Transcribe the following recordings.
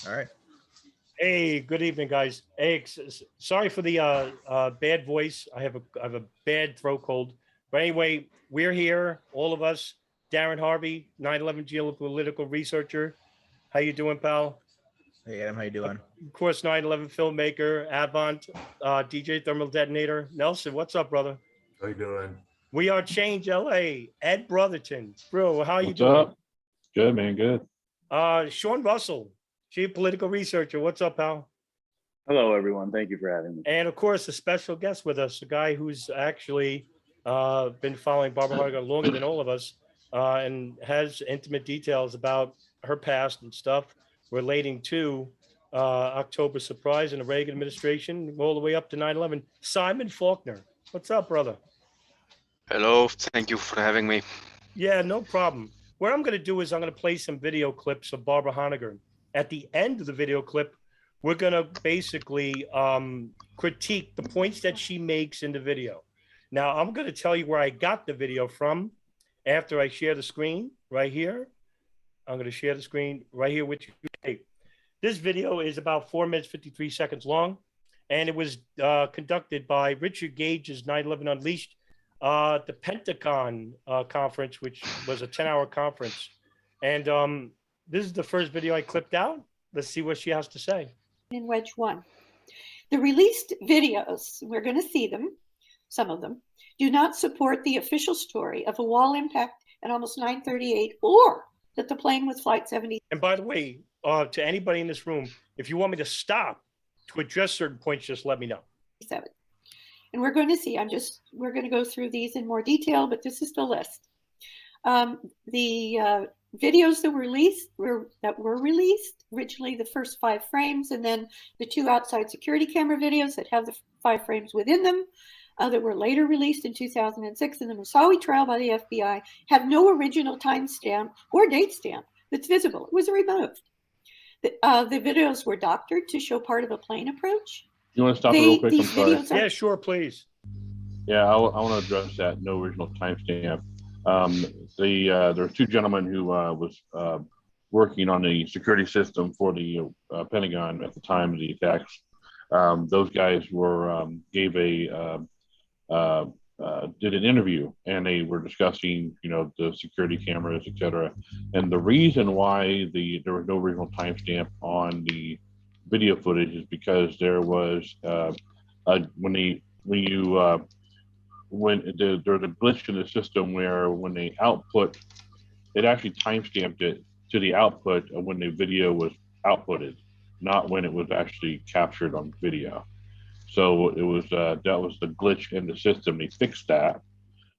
All right. Hey, good evening, guys. Hey, sorry for the bad voice. I have a bad throat cold. But anyway, we're here, all of us. Darin Harvey, 9/11 geopolitical researcher. How you doing, pal? Hey, Adam, how you doing? Of course, 9/11 filmmaker, Avant, DJ Thermal Detonator. Nelson, what's up, brother? How you doing? We are Change LA. Ed Brotherton. Bro, how you What's doing? up? Good, man. Good. Sean Russell, geopolitical researcher. What's up, pal? Hello, everyone. Thank you for having me. And of course, a special guest with us, a guy who's actually been following Barbara Honegger longer than all of us and has intimate details about her past and stuff relating to October surprise in the Reagan administration all the way up to 9/11. Simon Falkner. What's up, brother? Hello, thank you for having me. Yeah, no problem. What I'm going to do is I'm going to play some video clips of Barbara Honegger. At the end of the video clip, we're going to basically critique the points that she makes in the video. Now, I'm going to tell you where I got the video from after I share the screen right here. I'm going to share the screen right here with you. Hey, this video is about 4 minutes, 53 seconds long, and it was conducted by Richard Gage's 9/11 Unleashed, the Pentagon conference, which was a 10-hour conference. And this is the first video I clipped out. Let's see what she has to say. In Wedge 1. The released videos, we're going to see them, some of them, do not support the official story of a wall impact at almost 9:38 or that the plane was Flight 70. And by the way, to anybody in this room, if you want me to stop to address certain points, just let me know. And we're going to see, we're going to go through these in more detail, but this is the list. The videos that were released originally, the first 5 frames, and then the 2 outside security camera videos that have the 5 frames within them that were later released in 2006 in the Moussaoui trial by the FBI have no original timestamp or date stamp that's visible. It was removed. The videos were doctored to show part of a plane approach. You want to stop real quick? I'm sorry. Yeah, sure, please. Yeah, I want to address that. No original timestamp. There were 2 gentlemen who was working on the security system for the Pentagon at the time of the attacks. Those guys were did an interview, and they were discussing, the security cameras, et cetera. And the reason why there was no original timestamp on the video footage is because there was when there's a glitch in the system where when they output, it actually timestamped it to the output of when the video was outputted, not when it was actually captured on video. So it was that was the glitch in the system. They fixed that.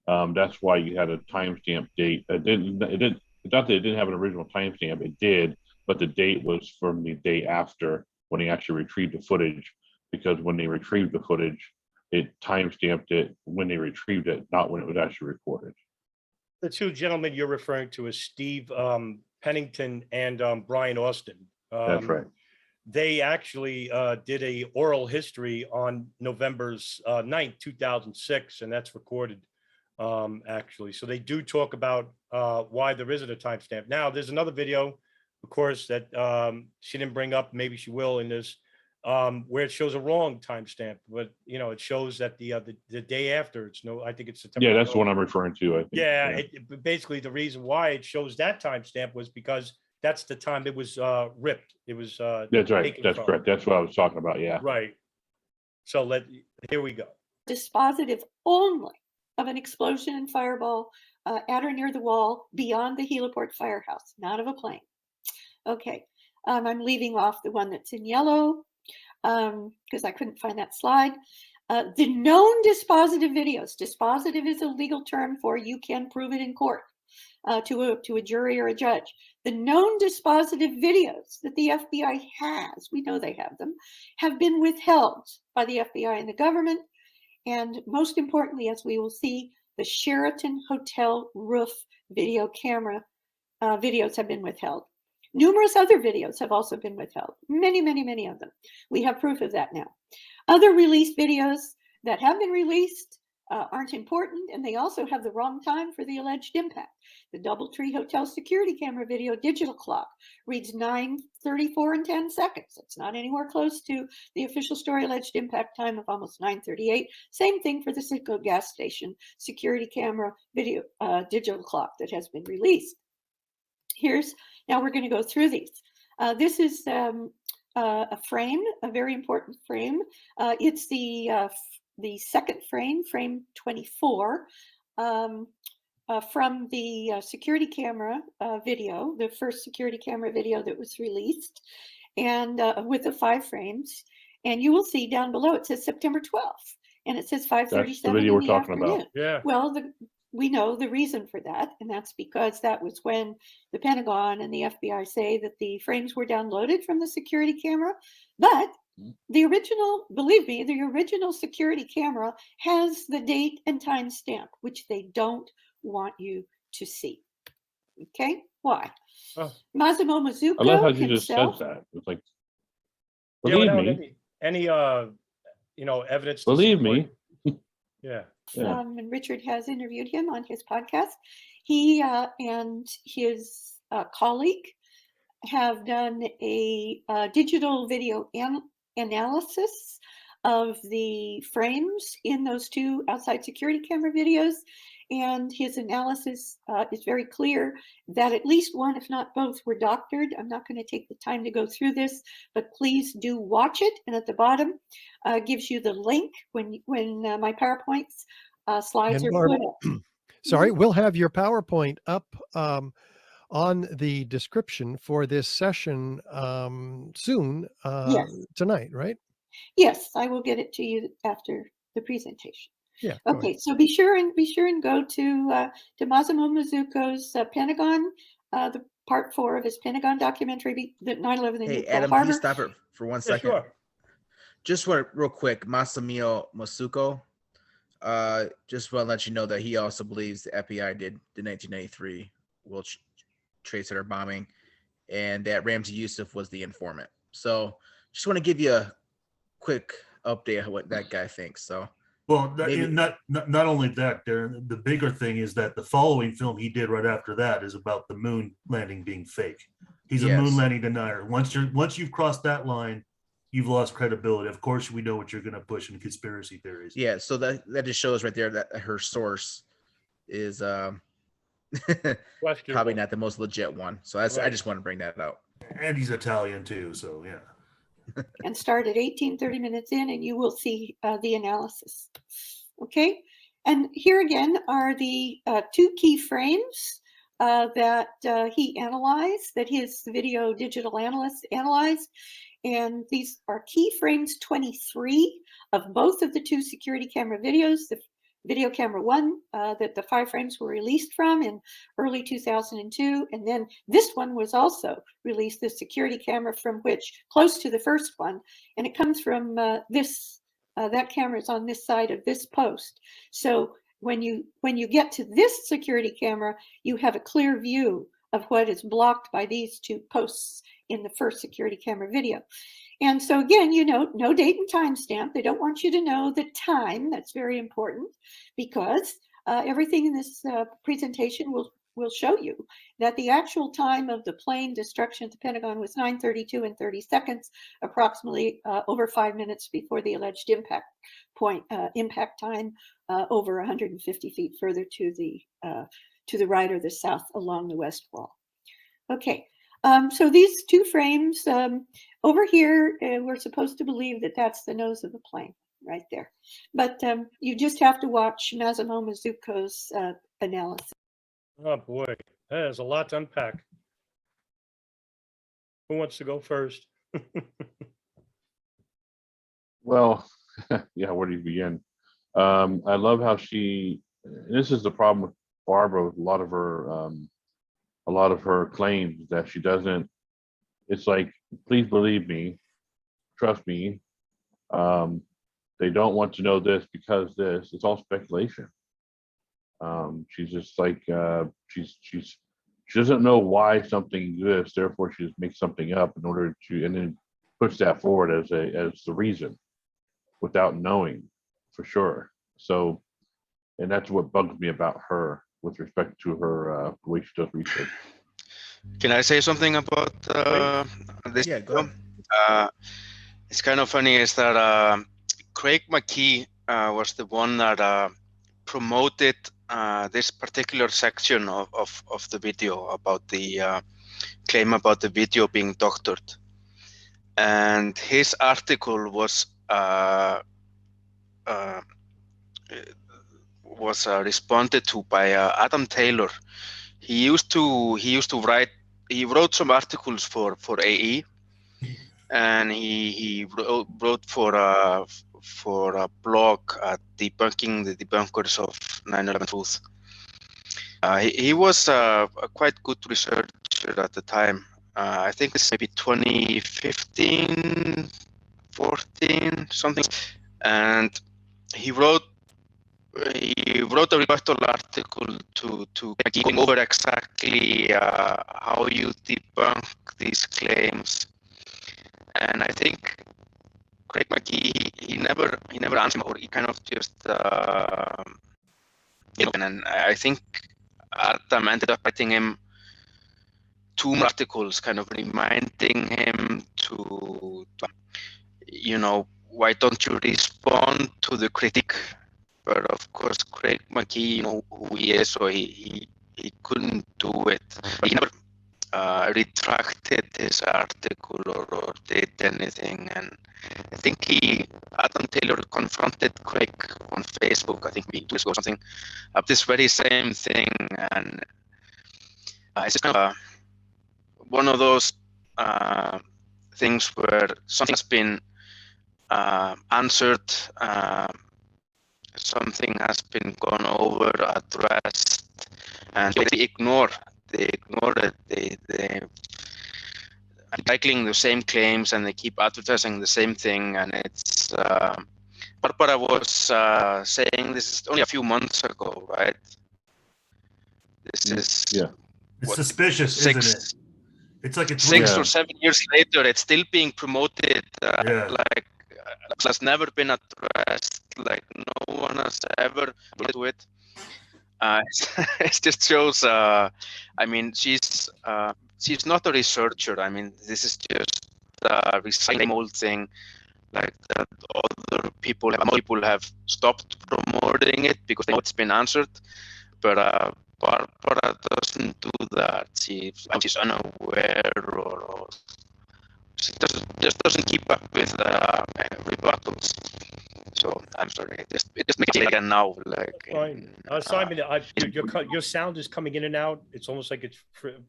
That's why you had a timestamp date. It's not that it didn't have an original timestamp. It did, but the date was from the day after when they actually retrieved the footage, because when they retrieved the footage, it timestamped it when they retrieved it, not when it was actually recorded. The 2 gentlemen you're referring to is Steve Pennington and Brian Austin. That's right. They actually did a oral history on November 9th, 2006, and that's recorded actually. So they do talk about why there isn't a timestamp. Now, there's another video, of course, that she didn't bring up. Maybe she will in this, where it shows a wrong timestamp, but it shows that the day after. I think it's September. Yeah, that's the one I'm referring to. I think. Yeah, basically the reason why it shows that timestamp was because that's the time it was ripped. It was. That's right. That's correct. That's what I was talking about. Yeah. Right. So here we go. Dispositive only of an explosion and fireball at or near the wall beyond the heliport firehouse, not of a plane. Okay, I'm leaving off the one that's in yellow because I couldn't find that slide. The known dispositive videos. Dispositive is a legal term for you can prove it in court to a jury or a judge. The known dispositive videos that the FBI has, we know they have them, have been withheld by the FBI and the government. And most importantly, as we will see, the Sheraton Hotel roof video camera videos have been withheld. Numerous other videos have also been withheld. Many, many, many of them. We have proof of that now. Other released videos that have been released aren't important, and they also have the wrong time for the alleged impact. The DoubleTree Hotel security camera video digital clock reads 9:34 and 10 seconds. It's not anywhere close to the official story alleged impact time of almost 9:38. Same thing for the Citgo gas station security camera video digital clock that has been released. Now we're going to go through these. This is a frame, a very important frame. It's the second frame, frame 24, from the security camera video, the first security camera video that was released, and with the 5 frames. And you will see down below it says September 12th, and it says 5:37 That's the video in we're the talking afternoon. about. Yeah. Well, we know the reason for that, and that's because that was when the Pentagon and the FBI say that the frames were downloaded from the security camera. But the original, believe me, the original security camera has the date and time stamp, which they don't want you to see. Okay, why? Oh. Massimo Mazzucco I love how you just himself. said that. It's like, Yeah, believe without me, any evidence. to believe support- me. Yeah. Yeah. And Richard has interviewed him on his podcast. He and his colleague have done a digital video analysis of the frames in those 2 outside security camera videos. And his analysis is very clear that at least one, if not both, were doctored. I'm not going to take the time to go through this, but please do watch it. And at the bottom gives you the link when my PowerPoints slides And are put up. Sorry, we'll have your PowerPoint up on the description for this session soon Yes. tonight, right? Yes, I will get it to you after the presentation. Yeah. go ahead. Okay, so be sure and go to Massimo Mazzucco's Pentagon, the part 4 of his Pentagon documentary, the 9/11. Hey, Adam, can you stop it for 1 Yeah, second? sure. Just want real quick, Massimo Mazzucco. Just want to let you know that he also believes the FBI did the 1993 World Trade Center bombing, and that Ramzi Youssef was the informant. So, just want to give you a quick update of what that guy thinks. So, Well, Maybe- not only that, Darren, the bigger thing is that the following film he did right after that is about the moon landing being fake. He's a Yes. moon landing denier. Once you've crossed that line, you've lost credibility. Of course, we know what you're going to push in conspiracy theories. yeah, so that just shows right there that her source is Questionable. probably not the most legit one. So I Right. just want to bring that out. And he's Italian too, so yeah. and start at 18:30 minutes in, and you will see the analysis. Okay, and here again are the 2 key frames that he analyzed, that his video digital analyst analyzed. And these are key frames 23 of both of the 2 security camera videos. The video camera 1 that the 5 frames were released from in early 2002. And then this one was also released, the security camera from which, close to the first one. And it comes from that camera is on this side of this post. So when you get to this security camera, you have a clear view of what is blocked by these 2 posts in the first security camera video. And so again, no date and time stamp. They don't want you to know the time. That's very important, because everything in this presentation will show you that the actual time of the plane destruction at the Pentagon was 9:32 and 30 seconds, approximately over 5 minutes before the alleged impact time, over 150 feet further to the right or the south along the west wall. Okay. So these 2 frames over here, we're supposed to believe that that's the nose of the plane right there. But you just have to watch Massimo Mazzucco's analysis. Oh boy, there's a lot to unpack. Who wants to go first? Well, yeah, where do you begin? I love how this is the problem with Barbara with a lot of her claims, that she doesn't, it's like, please believe me, trust me. They don't want to know this because this, it's all speculation. She's just like, she doesn't know why something exists, therefore she just makes something up in order to, and then puts that forward as the reason without knowing for sure. So And that's what bugs me about her with respect to her the way she does research. Can I say something about this? Yeah, go ahead. It's kind of funny is that Craig McKee was the one that promoted this particular section of the video about the claim about the video being doctored. And his article was responded to by Adam Taylor. He wrote some articles for AE, and he wrote for a blog debunking the debunkers of 9/11 truth. He was a quite good researcher at the time. I think it's maybe 2015, 14, something, and he wrote a rebuttal article to going over exactly how you debunk these claims. And I think Craig McKee he never answered, or he kind of just and I think Adam ended up writing him 2 articles, kind of reminding him to why don't you respond to the critique? But of course, Craig McKee, you know who he is, so he couldn't do it. But he never retracted his article or did anything. And I think Adam Taylor confronted Craig on Facebook, I think we do or something, of this very same thing. And it's just kind of one of those things where something has been answered, something has been gone over, addressed, and they ignore it. They are cycling the same claims, and they keep advertising the same thing. And it's Barbara was saying this is only a few months ago, right? This is It's suspicious, isn't it? It's like it's 6 or 7 years later, it's still being promoted like has never been addressed, like no one has ever looked into it. It just shows, I mean, she's not a researcher. I mean, this is just a recycling old thing, like that other people have stopped promoting it because they know it's been answered. But Barbara doesn't do that. She's unaware, or she doesn't keep up with rebuttals. So I'm sorry, it just makes it again now. Like fine. Simon, your sound is coming in and out. It's almost like it's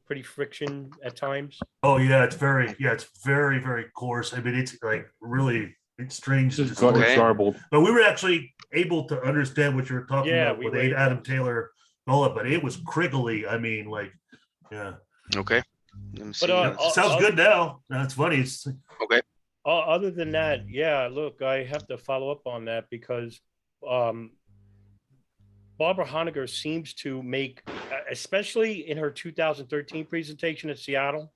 pretty friction at times. Oh yeah, it's very very coarse. I mean, it's like really it's strange. It's garbled. But we were actually able to understand what you were talking about with Adam Taylor. But it was criggly. I mean, like, yeah. Okay. But sounds good now. That's funny. Okay. Other than that, yeah. Look, I have to follow up on that because Barbara Honegger seems to make, especially in her 2013 presentation at Seattle,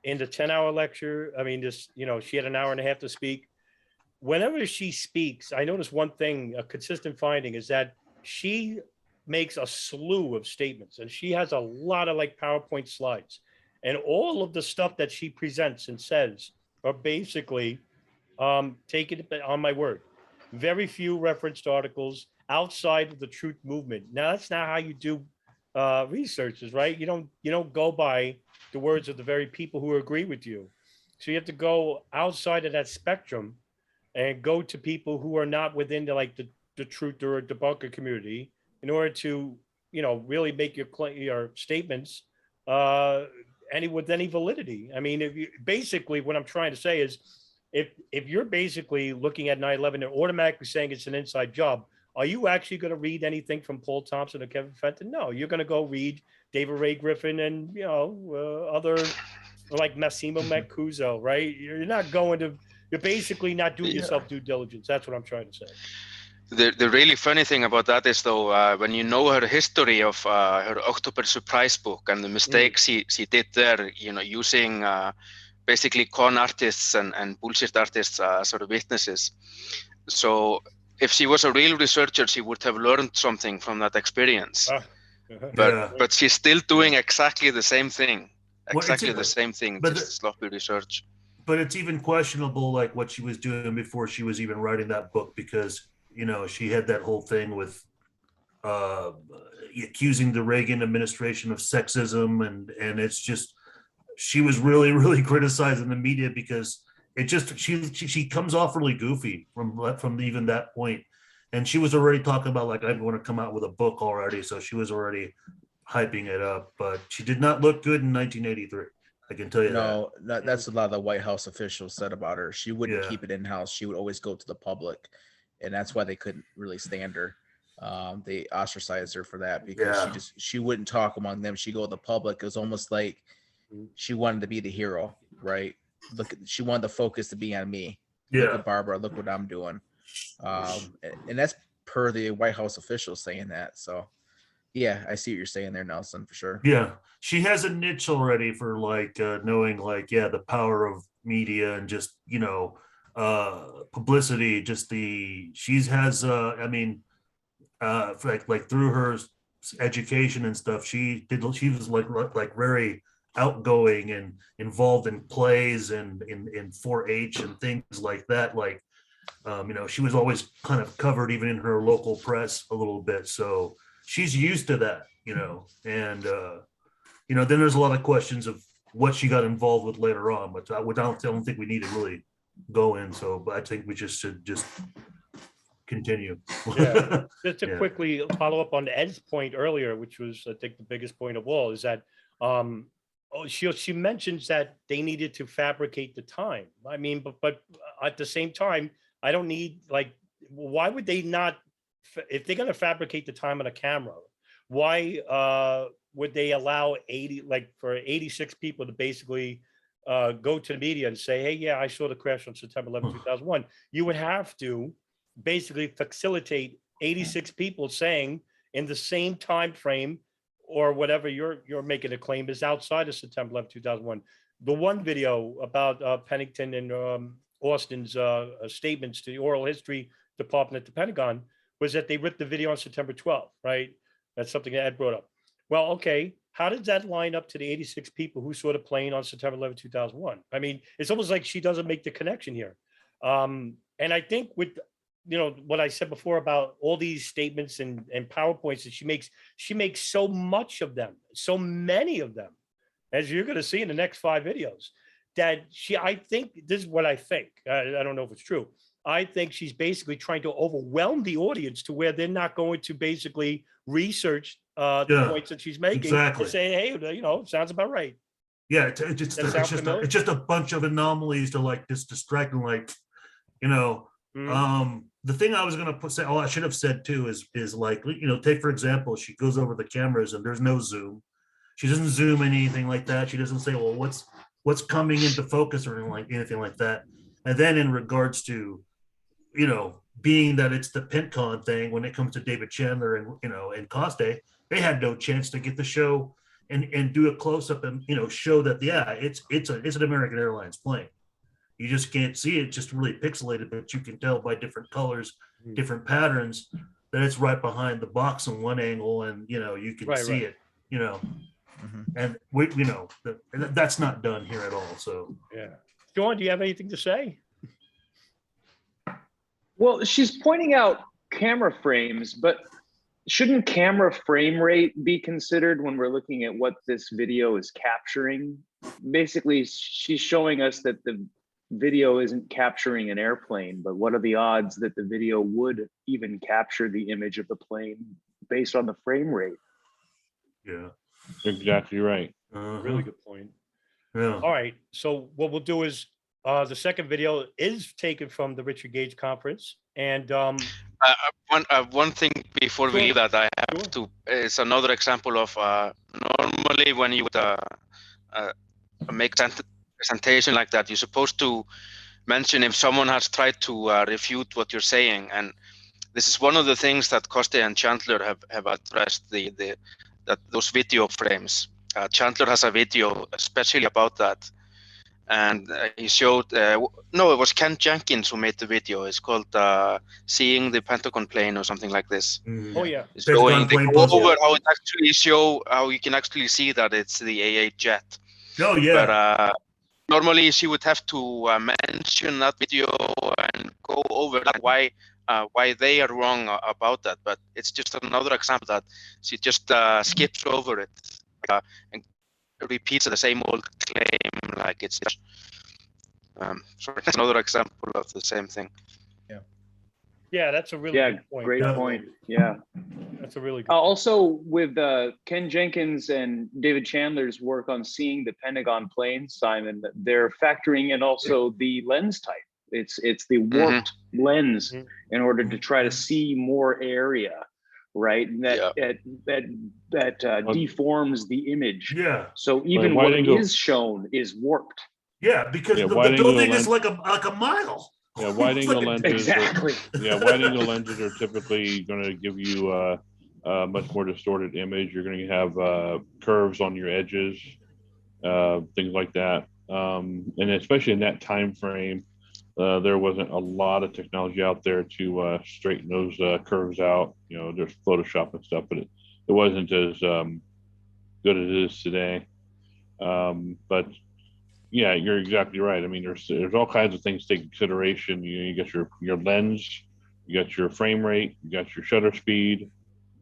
in the 10-hour lecture. I mean, she had an hour and a half to speak. Whenever she speaks, I notice one thing, a consistent finding is that she makes a slew of statements, and she has a lot of like PowerPoint slides, and all of the stuff that she presents and says are basically, take it on my word, very few referenced articles outside of the truth movement. Now that's not how you do researches, right? You don't go by the words of the very people who agree with you. So you have to go outside of that spectrum and go to people who are not within the truth or debunker community in order to, really make your statements with any validity. I mean, basically what I'm trying to say is, if you're basically looking at 9/11 and automatically saying it's an inside job, are you actually going to read anything from Paul Thompson or Kevin Fenton? No, you're going to go read David Ray Griffin and other like Massimo Mancuso, right? You're basically not doing yourself due diligence. That's what I'm trying to say. The really funny thing about that is, though, when you know her history of her October Surprise book and the mistakes she did there, using basically con artists and bullshit artists as sort of witnesses. So if she was a real researcher, she would have learned something from that experience. But she's still doing exactly the same thing. Exactly the same thing, just sloppy research. But it's even questionable, like what she was doing before she was even writing that book, because she had that whole thing with accusing the Reagan administration of sexism, and it's just she was really criticizing the media because it just she comes off really goofy from even that point, and she was already talking about like I'm going to come out with a book already, so she was already hyping it up, but she did not look good in 1983. I can tell you that. That's a lot of the White House officials said about her. She wouldn't keep it in-house. She would always go to the public, and that's why they couldn't really stand her. They ostracized her for that because she wouldn't talk among them. She'd go to the public. It was almost like she wanted to be the hero, right? She wanted the focus to be on me. Look at Barbara. Look what I'm doing. And that's per the White House officials saying that. So, yeah, I see what you're saying there, Nelson, for sure. Yeah, she has a niche already for like knowing like the power of media and just publicity. Just she has like through her education and stuff, she was like very outgoing and involved in plays and in 4-H and things like that. Like she was always kind of covered even in her local press a little bit. So she's used to that, and then there's a lot of questions of what she got involved with later on, but I don't think we need to really go in. So, but I think we just should just continue. Just to quickly follow up on Ed's point earlier, which was I think the biggest point of all, is that she mentions that they needed to fabricate the time. I mean, but at the same time, I don't need why would they not? If they're going to fabricate the time on a camera, why would they allow 86 people to basically go to the media and say, hey, yeah, I saw the crash on September 11, 2001. You would have to basically facilitate 86 people saying in the same time frame or whatever you're making a claim is outside of September 11, 2001. The one video about Pennington and Austin's statements to the oral history department at the Pentagon was that they ripped the video on September 12th, right? That's something that Ed brought up. Well, okay, how does that line up to the 86 people who saw the plane on September 11, 2001? I mean, it's almost like she doesn't make the connection here. And I think with, what I said before about all these statements and PowerPoints that she makes so much of them, so many of them, as you're going to see in the next 5 videos, that I think, this is what I think. I don't know if it's true. I think she's basically trying to overwhelm the audience to where they're not going to basically research the points that she's making and say, hey, sounds about right. Yeah, it's just a bunch of anomalies to just distract them, the thing I was going to say, I should have said too, is take for example, she goes over the cameras and there's no zoom. She doesn't zoom anything like that. She doesn't say, well, what's coming into focus or anything like that. And then in regards to, being that it's the Pentagon thing, when it comes to David Chandler and Coste, they had no chance to get the show and do a close up and, show that, it's an American Airlines plane. You just can't see it, just really pixelated, but you can tell by different colors, different patterns, that it's right behind the box in one angle, and you can see it, and that's not done here at all. So John, do you have anything to say? Well, she's pointing out camera frames, but shouldn't camera frame rate be considered when we're looking at what this video is capturing? Basically, she's showing us that the video isn't capturing an airplane, but what are the odds that the video would even capture the image of the plane based on the frame rate? Yeah, exactly right. Really good point. Yeah. All right, so what we'll do is the second video is taken from the Richard Gage conference, and one thing before we leave that I have to, it's another example of normally when you would make presentation like that, you're supposed to mention if someone has tried to refute what you're saying, and this is one of the things that Coste and Chandler have addressed, that those video frames. Chandler has a video especially about that, and he showed. No, it was Ken Jenkins who made the video. It's called "Seeing the Pentagon Plane" or something like this. Oh yeah. It's Pentagon showing they plane go puzzle. over how it actually show how you can actually see that it's the A8 jet. Oh yeah. But normally she would have to mention that video and go over that, why they are wrong about that. But it's just another example that she just skips over it and repeats the same old claim like it's just. So it's another example of the same thing. Yeah, that's a really Yeah, good point. great point. Yeah. That's a really good Also, with Ken Jenkins and David Chandler's work on seeing the Pentagon planes, Simon, they're factoring in also the lens type. It's the warped lens in order to try to see more area, right? And that deforms the image. Yeah. So even what is shown is warped. Yeah, because the wide-angle building lens- is like a mile. Yeah, wide angle lenses. Exactly. Wide angle lenses are typically going to give you a much more distorted image. You're going to have curves on your edges, things like that. And especially in that time frame, there wasn't a lot of technology out there to straighten those curves out. There's Photoshop and stuff, but it wasn't as good as it is today. But yeah, you're exactly right. I mean, there's all kinds of things to take consideration. You got your lens, you got your frame rate, you got your shutter speed,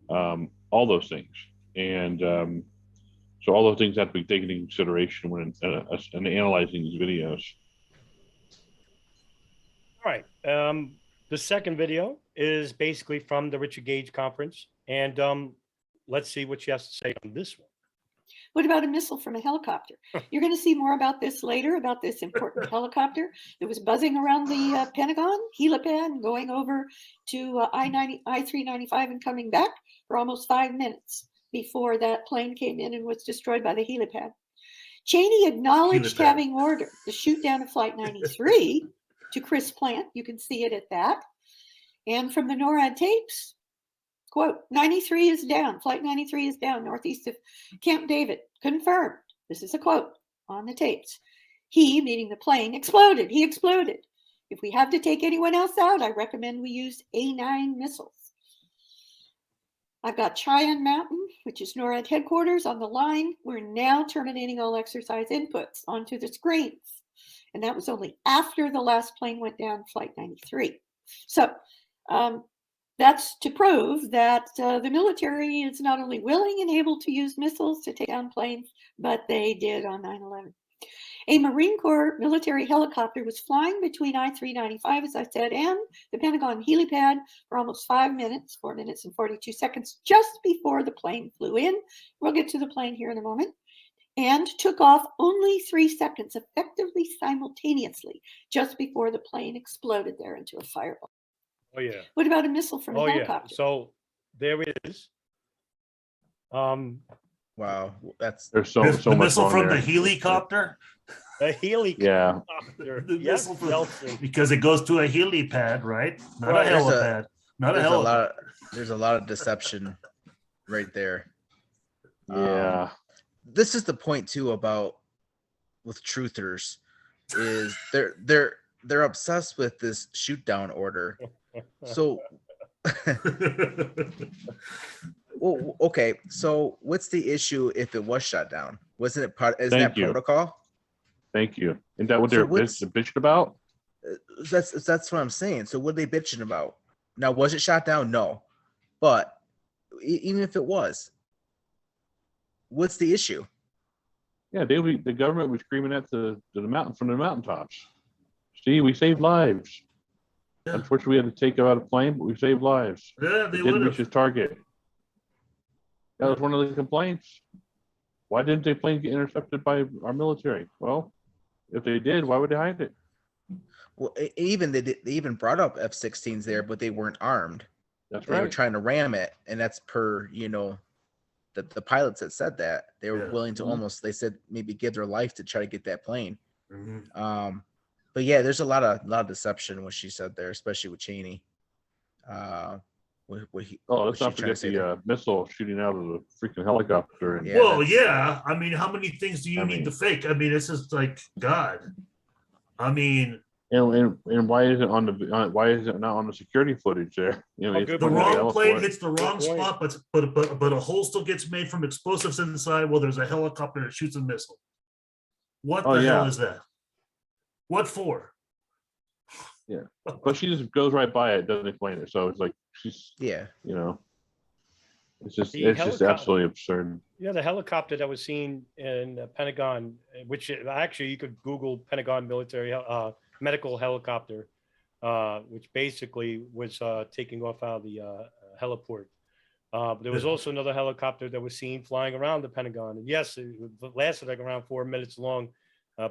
all those things, and so all those things have to be taken into consideration when analyzing these videos. All right. The second video is basically from the Richard Gage conference, and let's see what she has to say on this one. What about a missile from a helicopter? You're going to see more about this later, about this important helicopter that was buzzing around the Pentagon, helipad, and going over to I-395 and coming back for almost 5 minutes before that plane came in and was destroyed by the helipad. Cheney acknowledged having ordered the shoot down of Flight 93 to Chris Plant. You can see it at that. And from the NORAD tapes, quote, 93 is down. Flight 93 is down northeast of Camp David. Confirmed. This is a quote on the tapes. He, meaning the plane, exploded. He exploded. If we have to take anyone else out, I recommend we use A9 missiles. I've got Cheyenne Mountain, which is NORAD headquarters, on the line. We're now terminating all exercise inputs onto the screens. And that was only after the last plane went down, Flight 93. So, that's to prove that the military is not only willing and able to use missiles to take down planes, but they did on 9/11. A Marine Corps military helicopter was flying between I-395, as I said, and the Pentagon helipad for almost 5 minutes, 4 minutes and 42 seconds, just before the plane flew in. We'll get to the plane here in a moment. And took off only 3 seconds, effectively simultaneously, just before the plane exploded there into a fireball. Oh yeah. What about a missile from a helicopter? Yeah. So there it is. Wow, There's so the much missile on from there. the helicopter. A helicopter. The Yes, missile from, Nelson. because it goes to a helipad, right? Not Right. a helipad. Not a helipad. There's a lot of deception right there. Yeah. This is the point too about with truthers is they're obsessed with this shoot down order. So well, okay, so what's the issue if it was shut down? Wasn't it part? Isn't that protocol? Thank you. Isn't that what they're bitching about? That's what I'm saying. So what are they bitching about? Now, was it shot down? No, but even if it was, what's the issue? Yeah, the government was screaming at the mountain from the mountaintops. See, we saved lives. Yeah. Unfortunately, we had to take out a plane, but we saved lives. Yeah, they didn't reach its target. That was one of the complaints. Why didn't the plane get intercepted by our military? Well, if they did, why would they hide it? Well, they even brought up F-16s there, but they weren't armed. That's right. They were trying to ram it, and that's per the pilots that said that they were willing to almost, they said maybe give their life to try to get that plane. Mm-hmm. But yeah, there's a lot of deception what she said there, especially with Cheney. let's not forget the missile shooting out of the freaking helicopter. And, Yeah, Well, yeah. I mean, how many things do you need to fake? I mean, it's just like God. I mean, and why is it why is it not on the security footage there? You know, the wrong plane hits the wrong spot, but a hole still gets made from explosives inside. Well, there's a helicopter that shoots a missile. What the hell is that? What for? Yeah, but she just goes right by it, doesn't explain it. So it's like she's you know, it's just absolutely absurd. Yeah, the helicopter that was seen in the Pentagon, which actually you could Google Pentagon military medical helicopter, which basically was taking off out of the heliport. There was also another helicopter that was seen flying around the Pentagon, and yes, it lasted like around 4 minutes long.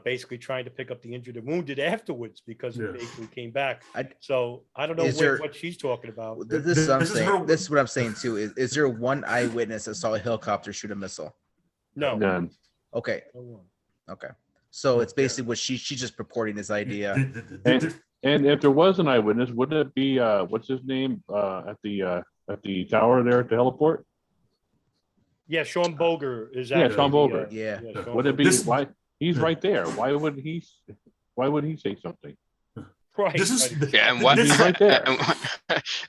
Basically trying to pick up the injured and wounded afterwards because it basically came back. So I don't know what she's talking about. This is what I'm saying too. Is there one eyewitness that saw a helicopter shoot a missile? No. None. Okay. Okay. So it's basically what she's just purporting this idea. And if there was an eyewitness, wouldn't it be what's his name at the tower there at the heliport? Yeah, Sean Boger is actually. Yeah, Sean Boger. Would it be why? He's right there. Why would he say something? Right. And why? He's right there.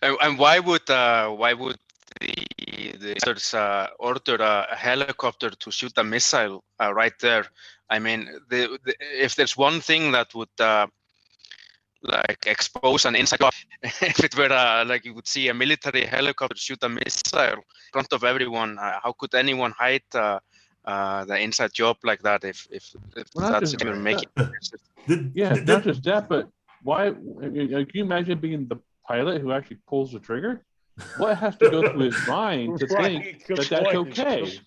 And why would the order a helicopter to shoot a missile right there? I mean, if there's one thing that would like expose an inside job, if it were like you would see a military helicopter shoot a missile in front of everyone, how could anyone hide the inside job like that if that's even making not just that, but why can you imagine being the pilot who actually pulls the trigger? What has to go through his mind to think that's okay?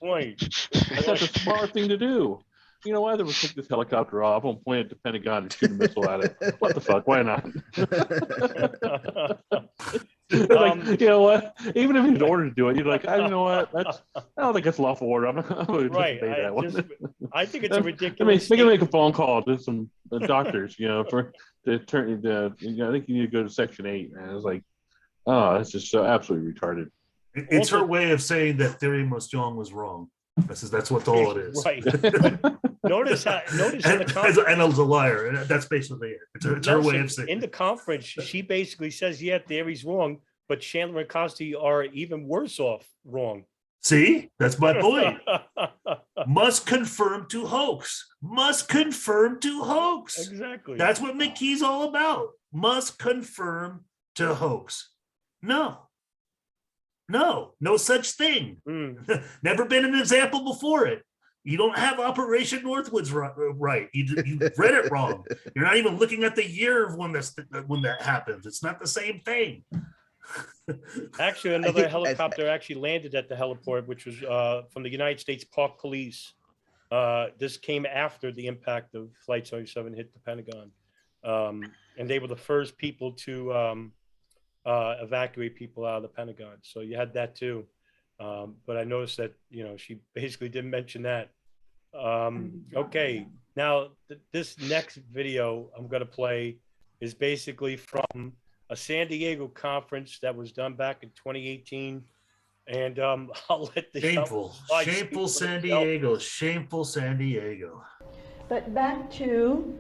That's a smart thing to do. You know what? We'll take this helicopter off. I'm point it to Pentagon and shoot a missile at it. What the fuck? Why not? Like, you know what? Even if he's ordered to do it, you're like, you know what? I don't think it's lawful order. I'm not going to obey that one. I think it's a ridiculous. They can make a phone call to some doctors, you know, to turn. I think you need to go to Section 8. And it's like, oh, that's just so absolutely retarded. It's her way of saying that Thierry Mosjong was wrong. That's what all it is. Right. Notice how and I was a liar. And that's basically it. It's her way of saying. In the conference, she basically says, "Yeah, Thierry's wrong, but Chandler and Costi are even worse off wrong." See, that's my point. Must confirm to hoax. Must confirm to hoax. Exactly. That's what McKee's all about. Must confirm to hoax. No such thing. Never been an example before it. You don't have Operation Northwoods right. You read it wrong. You're not even looking at the year of when that happens. It's not the same thing. Actually, another helicopter actually landed at the heliport, which was from the United States Park Police. This came after the impact of Flight 77 hit the Pentagon. And they were the first people to evacuate people out of the Pentagon. So you had that too. But I noticed that, you know, she basically didn't mention that. Okay, now this next video I'm going to play is basically from a San Diego conference that was done back in 2018. And I'll let the shameful San Diego, shameful San Diego. But back to,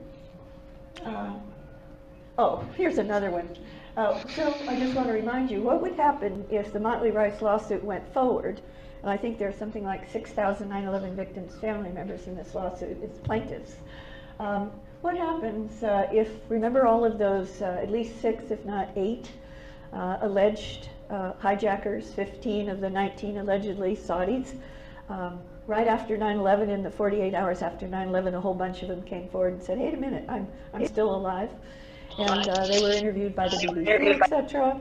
here's another one. So I just want to remind you, what would happen if the Motley Rice lawsuit went forward? And I think there's something like 6,000 9/11 victims' family members in this lawsuit as plaintiffs. What happens if, remember all of those, at least 6, if not 8, alleged hijackers, 15 of the 19 allegedly Saudis, right after 9/11, in the 48 hours after 9/11, a whole bunch of them came forward and said, "Hey, a minute, I'm still alive." And they were interviewed by the BBC, etc.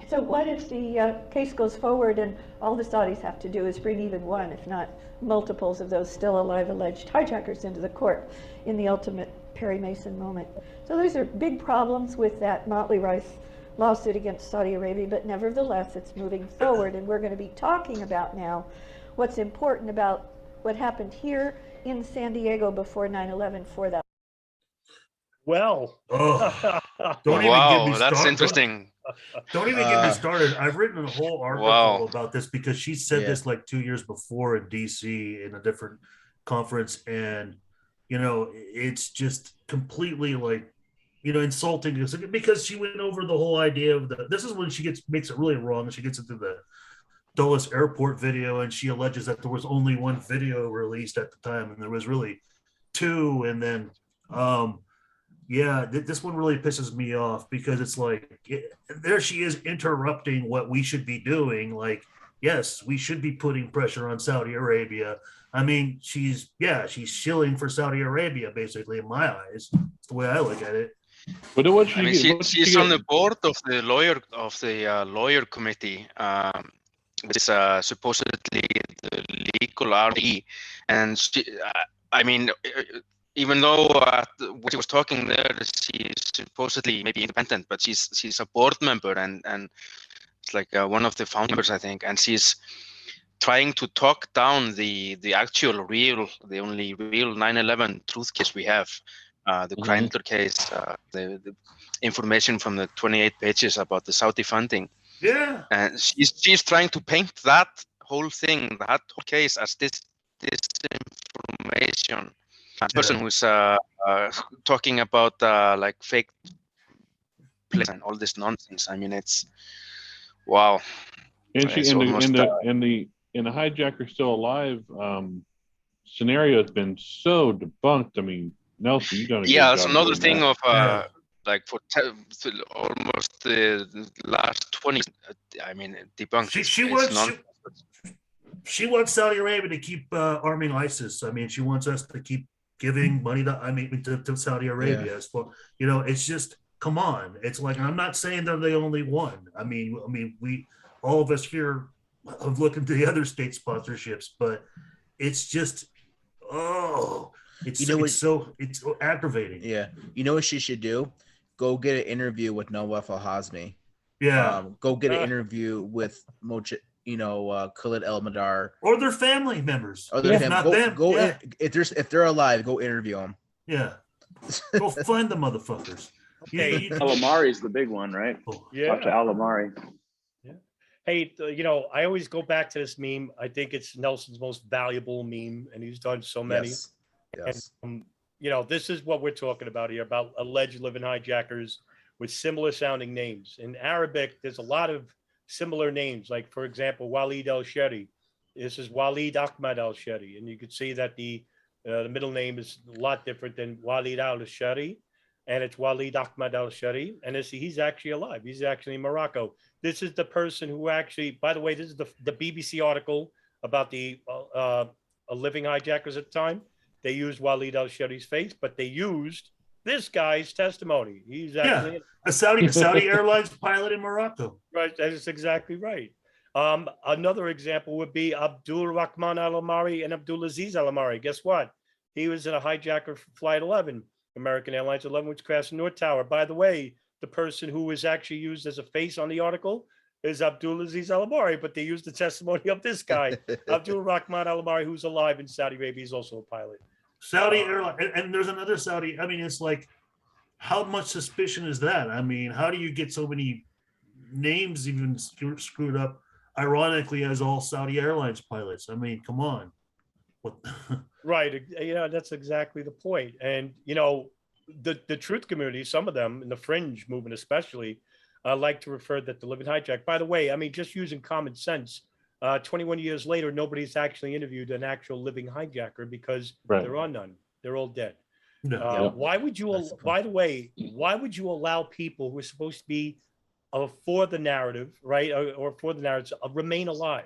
So what if the case goes forward and all the Saudis have to do is bring even one, if not multiples of those still alive alleged hijackers into the court in the ultimate Perry Mason moment? So those are big problems with that Motley Rice lawsuit against Saudi Arabia, but nevertheless it's moving forward, and we're going to be talking about now what's important about what happened here in San Diego before 9/11 for that. Well, wow, that's interesting. Don't even get me started. I've written a whole article Wow. about this because she said this like 2 years before in DC in a different conference, and it's just completely like insulting because she went over the whole idea of this is when she makes it really wrong. She gets into the Dulles Airport video, and she alleges that there was only one video released at the time, and there was really two. And then, this one really pisses me off because it's like there she is interrupting what we should be doing. Like, yes, we should be putting pressure on Saudi Arabia. I mean, she's shilling for Saudi Arabia, basically, in my eyes. That's the way I look at it. But she's on the board of the lawyer committee. Which is supposedly the legal RE, and even though when she was talking there, she's supposedly maybe independent, but she's a board member and it's like one of the founders, I think, and she's trying to talk down the only real 9/11 truth case we have, the Grindler case, the information from the 28 pages about the Saudi funding. Yeah, and she's trying to paint that whole thing, that whole case, as this information. This person who's talking about like fake plays and all this nonsense. I mean, it's wow. And the hijacker still alive scenario has been so debunked. I mean, Nelson, you've done a good job. That's another thing of like for almost the last 20. I mean, debunked. She wants Saudi Arabia to keep arming ISIS. I mean, she wants us to keep giving money to Saudi Arabia. Well, it's just, come on. It's like, I'm not saying they're the only one. I mean, we all of us here have looked into the other state sponsorships, but it's just, it's so aggravating. Yeah, you know what she should do? Go get an interview with Nawaf Al-Hazmi. Yeah. Go get an interview with Khalid El-Madar or their family members. Or if they're alive, go interview them. Yeah. Go find the motherfuckers. Okay. Al-Amari is the big one, right? Yeah. Talk to Al-Amari. Yeah. Hey, I always go back to this meme. I think it's Nelson's most valuable meme, and he's done so many. Yes. And, this is what we're talking about here, about alleged living hijackers with similar sounding names. In Arabic, there's a lot of similar names. Like, for example, Walid al-Shari. This is Walid Ahmad al-Shari. And you can see that the middle name is a lot different than Walid al-Shari. And it's Walid Ahmad al-Shari. And he's actually alive. He's actually in Morocco. This is the person who actually, by the way, this is the BBC article about the living hijackers at the time. They used Walid al-Shari's face, but they used this guy's testimony. He's actually a Saudi Airlines pilot in Morocco. Right, that is exactly right. Another example would be Abdul Rahman Al-Amari and Abdul Aziz Al-Amari. Guess what? He was in a hijacker for Flight 11, American Airlines 11, which crashed in North Tower. By the way, the person who was actually used as a face on the article is Abdul Aziz Al-Amari, but they used the testimony of this guy, Abdul Rahman Al-Amari, who's alive in Saudi Arabia. He's also a pilot. Saudi Airlines, and there's another Saudi. I mean, it's like, how much suspicion is that? I mean, how do you get so many names even screwed up, ironically, as all Saudi Airlines pilots? I mean, come on. What? Right. That's exactly the point. And, the truth community, some of them in the fringe movement especially, like to refer that the living hijack. By the way, I mean, just using common sense, 21 years later, nobody's actually interviewed an actual living hijacker because there are none. They're all dead. Why would you, by the way, why would you allow people who are supposed to be for the narrative, right, or for the narrative, remain alive?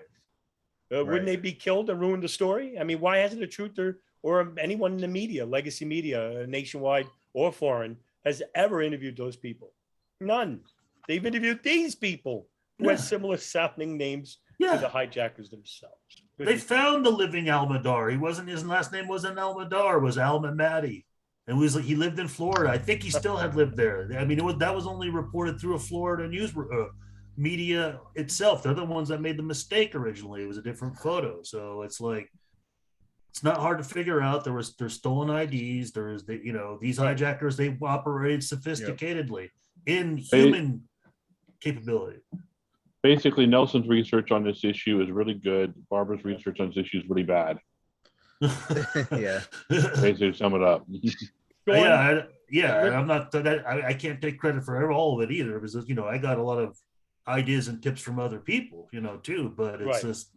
Wouldn't they be killed and ruin the story? I mean, why hasn't a truther or anyone in the media, legacy media, nationwide or foreign, has ever interviewed those people? None. They've interviewed these people who have similar sounding names to the hijackers themselves. They found the living Al-Madar. His last name wasn't Al-Madar, it was Al-Mamadi. And he lived in Florida. I think he still had lived there. I mean, that was only reported through a Florida news media itself. They're the ones that made the mistake originally. It was a different photo. So it's like, it's not hard to figure out. There's stolen IDs. These hijackers, they operated sophisticatedly in human capability. Basically, Nelson's research on this issue is really good. Barbara's research on this issue is really bad. Yeah. Basically, sum it up. I'm not that I can't take credit for all of it either, because I got a lot of ideas and tips from other people, too. But it's just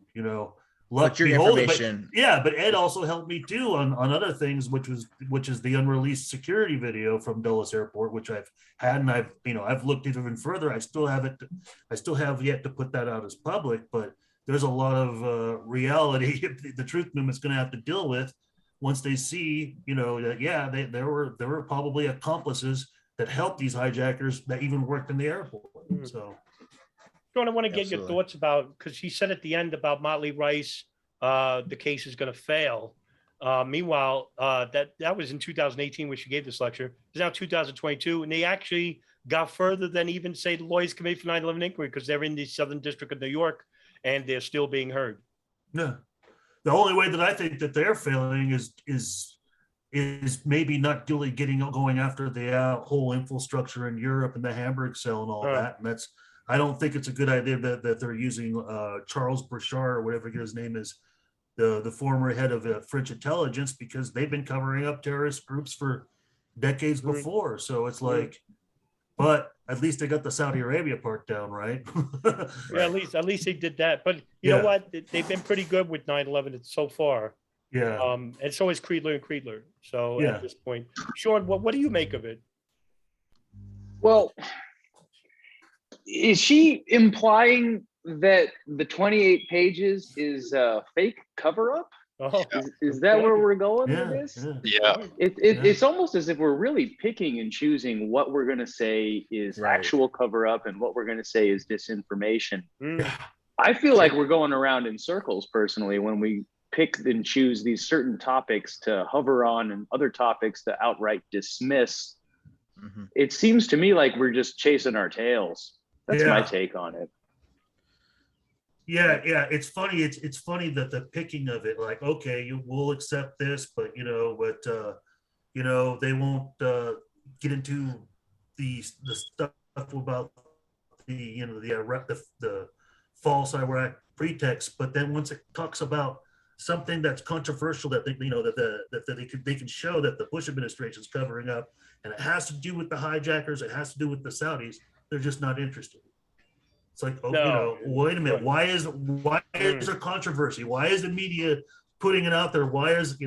luck your beholden. information. But Ed also helped me too on other things, which is the unreleased security video from Dulles Airport, which I've had, and I've looked even further. I still have yet to put that out as public, but there's a lot of reality the truth movement's going to have to deal with once they see, that there were probably accomplices that helped these hijackers that even worked in the airport. So, Sean, I want to get your thoughts about, because he said at the end about Motley Rice, the case is going to fail. Meanwhile, that was in 2018 when she gave this lecture. It's now 2022, and they actually got further than even, say, the Lawyers Committee for 9/11 Inquiry, because they're in the Southern District of New York, and they're still being heard. Yeah. The only way that I think that they're failing is maybe not really going after the whole infrastructure in Europe and the Hamburg cell and all that. And I don't think it's a good idea that they're using Charles Burchard or whatever his name is, the former head of French intelligence, because they've been covering up terrorist groups for decades before. So it's like, but at least they got the Saudi Arabia part down, right? Yeah, at least they did that. But you know what? They've been pretty good with 9/11 so far. Yeah. And so is Creedler and Creedler. So at this point, Sean, what do you make of it? Well, is she implying that the 28 pages is a fake cover-up? Oh, is that where we're going with this? Yeah. It's almost as if we're really picking and choosing what we're going to say is actual cover-up and what we're going to say is disinformation. I feel like we're going around in circles personally when we pick and choose these certain topics to hover on and other topics to outright dismiss. It seems to me like we're just chasing our tails. That's my take on it. Yeah, it's funny. It's funny that the picking of it, like, okay, you will accept this, but they won't get into the stuff about the false Iraq pretext. But then once it talks about something that's controversial that they can show that the Bush administration is covering up, and it has to do with the hijackers, it has to do with the Saudis, they're just not interested. It's like, wait a minute. Why is there controversy? Why is the media putting it out there? Why is,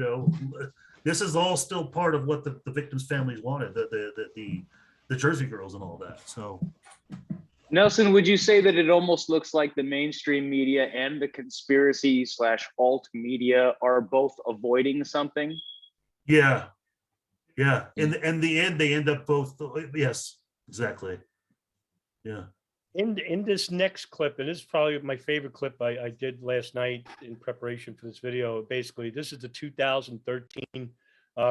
this is all still part of what the victims' families wanted, the Jersey girls and all that. So, Nelson, would you say that it almost looks like the mainstream media and the conspiracy / alt media are both avoiding something? Yeah. In the end, they end up both. Yes, exactly. Yeah. In this next clip, and this is probably my favorite clip I did last night in preparation for this video. Basically, this is the 2013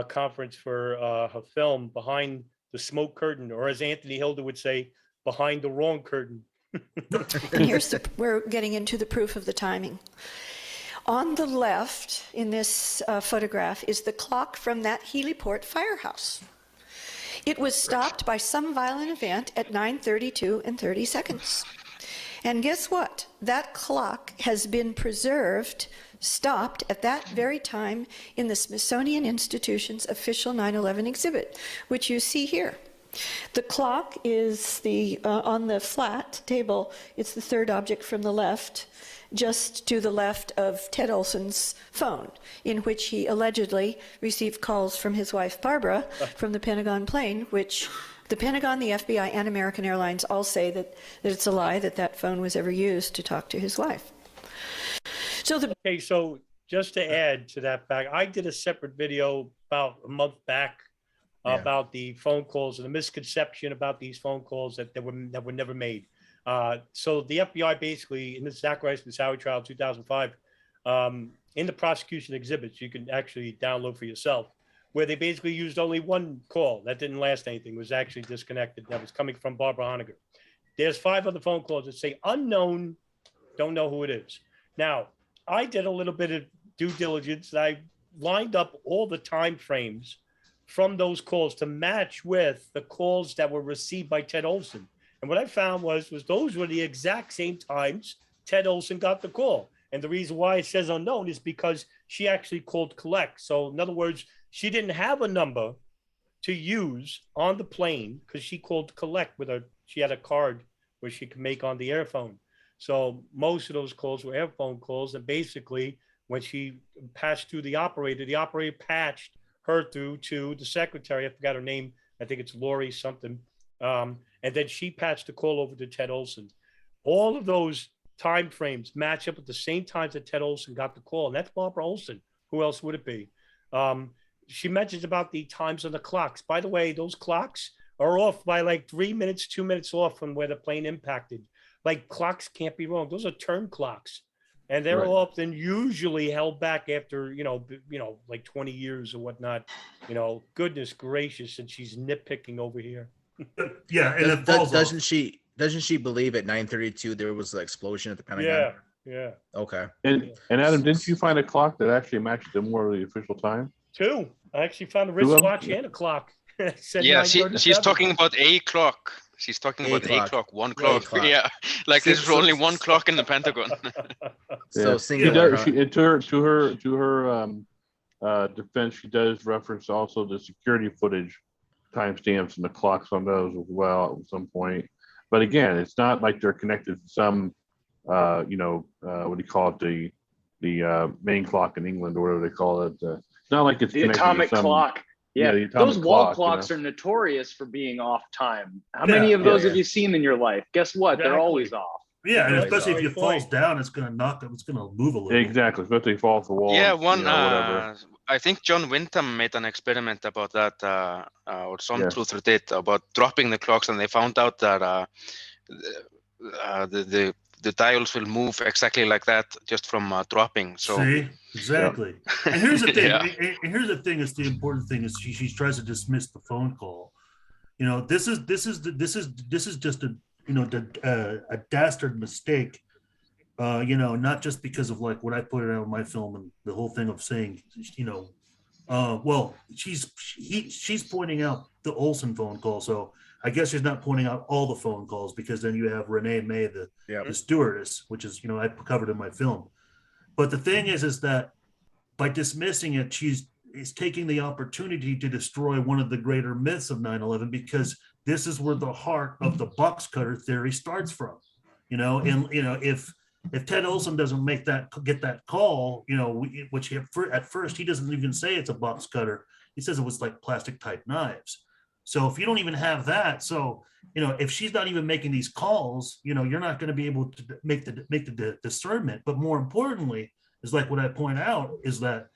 conference for her film, Behind the Smoke Curtain, or as Anthony Hilda would say, Behind the Wrong Curtain. And we're getting into the proof of the timing. On the left in this photograph is the clock from that heliport firehouse. It was stopped by some violent event at 9:32 and 30 seconds. And guess what? That clock has been stopped at that very time in the Smithsonian Institution's official 9/11 exhibit, which you see here. The clock is on the flat table. It's the third object from the left, just to the left of Ted Olson's phone, in which he allegedly received calls from his wife, Barbara, from the Pentagon plane, which the Pentagon, the FBI, and American Airlines all say that it's a lie that phone was ever used to talk to his wife. Okay, so just to add to that fact, I did a separate video about a month back about the phone calls and the misconception about these phone calls that were never made. So the FBI basically, in the Zacharias Moussaoui trial 2005, in the prosecution exhibits, you can actually download for yourself, where they basically used only one call that didn't last anything, was actually disconnected, that was coming from Barbara Honegger. There's 5 other phone calls that say unknown, don't know who it is. Now, I did a little bit of due diligence. I lined up all the time frames from those calls to match with the calls that were received by Ted Olson. And what I found was those were the exact same times Ted Olson got the call. And the reason why it says unknown is because she actually called collect. So in other words, she didn't have a number to use on the plane because she called collect with her. She had a card where she could make on the airphone. So most of those calls were airphone calls. And basically, when she passed through the operator patched her through to the secretary. I forgot her name. I think it's Lori something. And then she patched the call over to Ted Olson. All of those time frames match up at the same times that Ted Olson got the call. And that's Barbara Olson. Who else would it be? She mentions about the times on the clocks. By the way, those clocks are off by like 3 minutes, 2 minutes off from where the plane impacted. Like clocks can't be wrong. Those are turn clocks. And they're often usually held back after, like 20 years or whatnot. Goodness gracious. And she's nitpicking over here. Yeah. And it falls doesn't she believe at 9:32 there was an explosion at the Pentagon? Yeah. Okay. And Adam, didn't you find a clock that actually matched the more of the official time? 2. I actually found a wristwatch and a clock. Yeah, she's talking about a clock. She's talking about a clock, 1 clock. Yeah, like there's only 1 clock in the Pentagon. So singular. To her defense, she does reference also the security footage timestamps and the clocks on those as well at some point. But again, it's not like they're connected to some, what do you call it, the main clock in England or whatever they call it. It's not like it's the atomic clock. Yeah, the atomic those wall clock, clocks are notorious for being off time. How many of those have you seen in your life? Guess what? They're always off. Yeah, and especially if it falls down, it's going to knock it. It's going to move a little. Exactly, especially if it falls the wall. Yeah, whatever. I think John Wyndham made an experiment about that, or some truther did, about dropping the clocks, and they found out that the dials will move exactly like that just from dropping. So see, exactly. And here's the thing. And here's the thing. Is the important thing is she tries to dismiss the phone call. This is just a dastard mistake. Not just because of like what I put out in my film and the whole thing of saying, well, she's pointing out the Olson phone call. So I guess she's not pointing out all the phone calls, because then you have Renee May, the stewardess, which is, I covered in my film. But the thing is that by dismissing it, she's taking the opportunity to destroy one of the greater myths of 9/11, because this is where the heart of the box cutter theory starts from. And if Ted Olson doesn't get that call, which at first he doesn't even say it's a box cutter. He says it was like plastic type knives. So if you don't even have that, so if she's not even making these calls, you're not going to be able to make the discernment. But more importantly, is like what I point out is that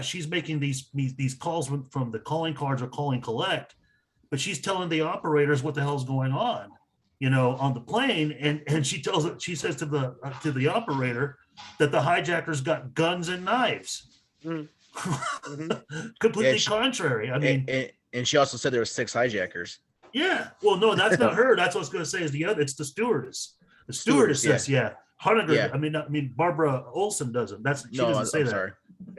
she's making these calls from the calling cards or calling collect, but she's telling the operators what the hell's going on, on the plane, and she says to the operator that the hijackers got guns and knives. Completely contrary. I mean. And she also said there were 6 hijackers. Yeah. Well, no, that's not her. That's what I was going to say. It's the stewardess. The stewardess says, Honiger. Yeah. I mean, Barbara Olson doesn't. She doesn't say that. Sorry.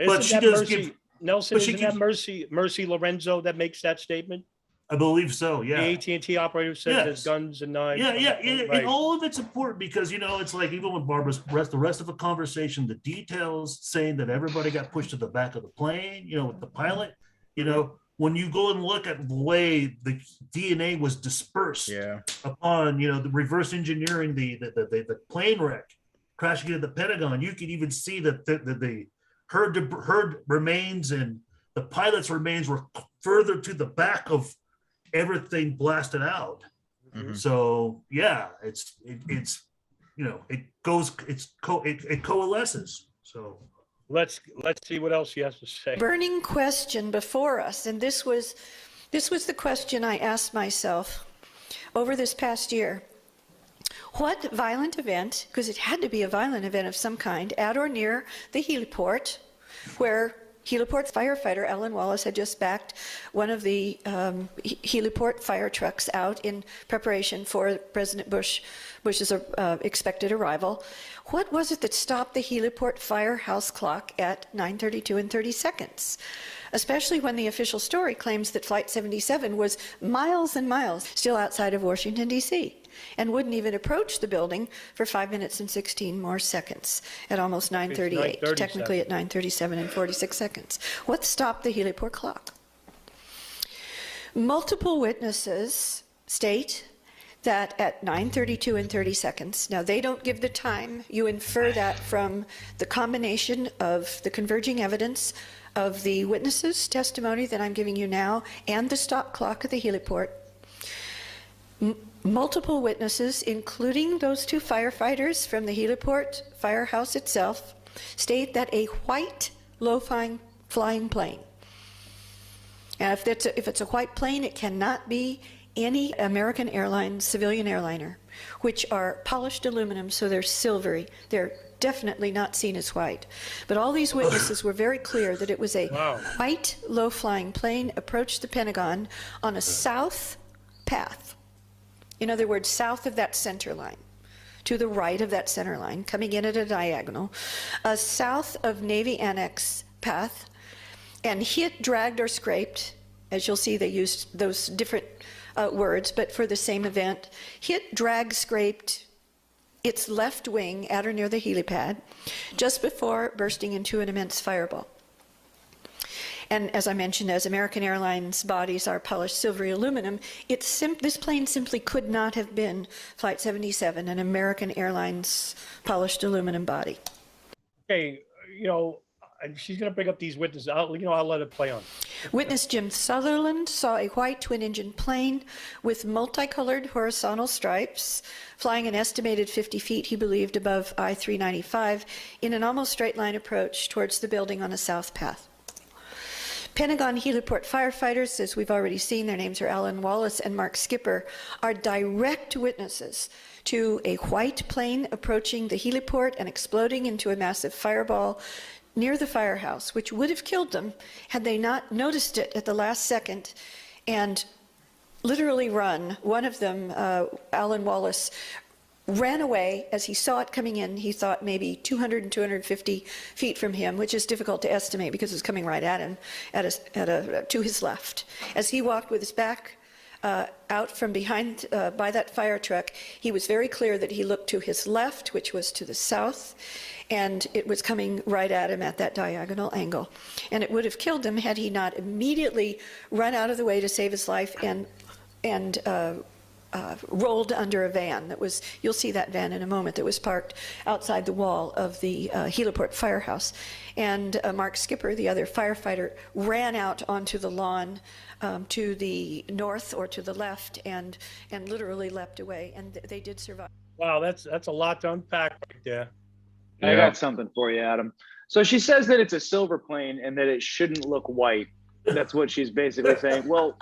But she does give. Nelson, isn't that Mercy Lorenzo that makes that statement? I believe so. Yeah. The AT&T operator said there's guns and knives. Yeah. And all of it's important because it's like even with Barbara's the rest of the conversation, the details saying that everybody got pushed to the back of the plane. With the pilot. When you go and look at the way the DNA was dispersed upon, the reverse engineering, the plane wreck crashing into the Pentagon, you can even see that the herd remains and the pilot's remains were further to the back of everything blasted out. Mm-hmm. So it coalesces. So. Let's see what else he has to say. Burning question before us, and this was the question I asked myself over this past year. What violent event, because it had to be a violent event of some kind, at or near the heliport, where heliport firefighter Ellen Wallace had just backed one of the heliport fire trucks out in preparation for President Bush's expected arrival. What was it that stopped the heliport firehouse clock at 9:32 and 30 seconds? Especially when the official story claims that Flight 77 was miles and miles still outside of Washington, D.C. and wouldn't even approach the building for 5 minutes and 16 more seconds at almost 9:38, 9:37. technically at 9:37 and 46 seconds. What stopped the heliport clock? Multiple witnesses state that at 9:32 and 30 seconds, now they don't give the time, you infer that from the combination of the converging evidence of the witnesses' testimony that I'm giving you now and the stop clock of the heliport. Multiple witnesses, including those two firefighters from the heliport firehouse itself, state that a white low-flying plane, and if it's a white plane, it cannot be any American Airlines civilian airliner, which are polished aluminum, so they're silvery. They're definitely not seen as white. But all these witnesses were very clear that it was a white low-flying plane approached the Pentagon on a south path. In other words, south of that center line, to the right of that center line, coming in at a diagonal, south of Navy Annex path, and hit, dragged, or scraped. As you'll see, they used those different words, but for the same event, hit, drag, scraped its left wing at or near the helipad just before bursting into an immense fireball. And as I mentioned, as American Airlines bodies are polished silvery aluminum, this plane simply could not have been Flight 77, an American Airlines polished aluminum body. Okay, and she's going to bring up these witnesses. I'll let it play on. Witness Jim Sutherland saw a white twin-engine plane with multicolored horizontal stripes flying an estimated 50 feet, he believed, above I-395 in an almost straight line approach towards the building on a south path. Pentagon heliport firefighters, as we've already seen, their names are Alan Wallace and Mark Skipper, are direct witnesses to a white plane approaching the heliport and exploding into a massive fireball near the firehouse, which would have killed them had they not noticed it at the last second and literally run. One of them, Alan Wallace, ran away as he saw it coming in. He thought maybe 200 and 250 feet from him, which is difficult to estimate because it's coming right at him, to his left. As he walked with his back out from behind by that fire truck, he was very clear that he looked to his left, which was to the south, and it was coming right at him at that diagonal angle. And it would have killed him had he not immediately run out of the way to save his life and rolled under a van that was, you'll see that van in a moment, that was parked outside the wall of the heliport firehouse. And Mark Skipper, the other firefighter, ran out onto the lawn to the north or to the left and literally leapt away, and they did survive. Wow, that's a lot to unpack right there. I got something for you, Adam. So she says that it's a silver plane and that it shouldn't look white. That's what she's basically saying. Well,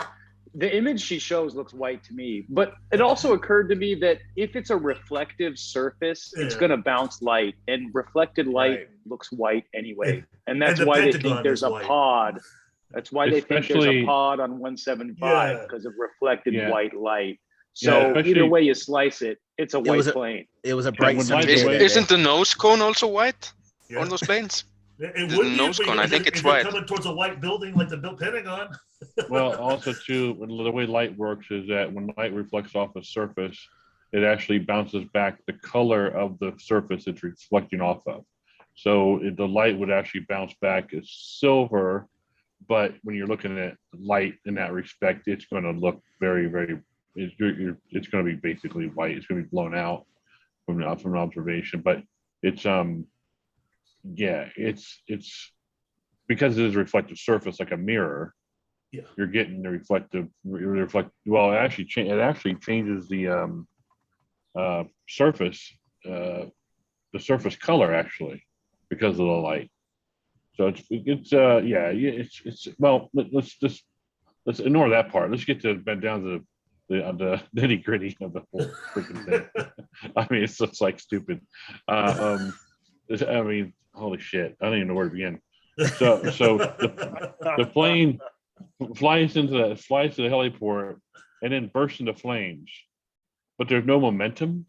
the image she shows looks white to me, but it also occurred to me that if it's a reflective surface, it's going to bounce light, and reflected light looks white anyway. And that's why they think there's a pod. That's why they think there's a pod on 175 because of reflected white light. So either way you slice it, it's a white plane. It was a bright sunny day. Isn't the nose cone also white on those planes? It would nose cone. I think it's white. Coming towards a white building like the Pentagon. Well, also too, the way light works is that when light reflects off a surface, it actually bounces back the color of the surface it's reflecting off of. So the light would actually bounce back as silver, but when you're looking at light in that respect, it's going to look very, very. It's going to be basically white. It's going to be blown out from an observation, but it's it's because it is a reflective surface like a mirror. Yeah, you're getting the reflective. Well, it actually changes the surface, the surface color actually because of the light. So it's well. Let's ignore that part. Let's get down to the nitty gritty of the whole freaking thing. I mean, it's just like stupid. I mean, holy shit! I don't even know where to begin. So the plane flies to the heliport and then bursts into flames, but there's no momentum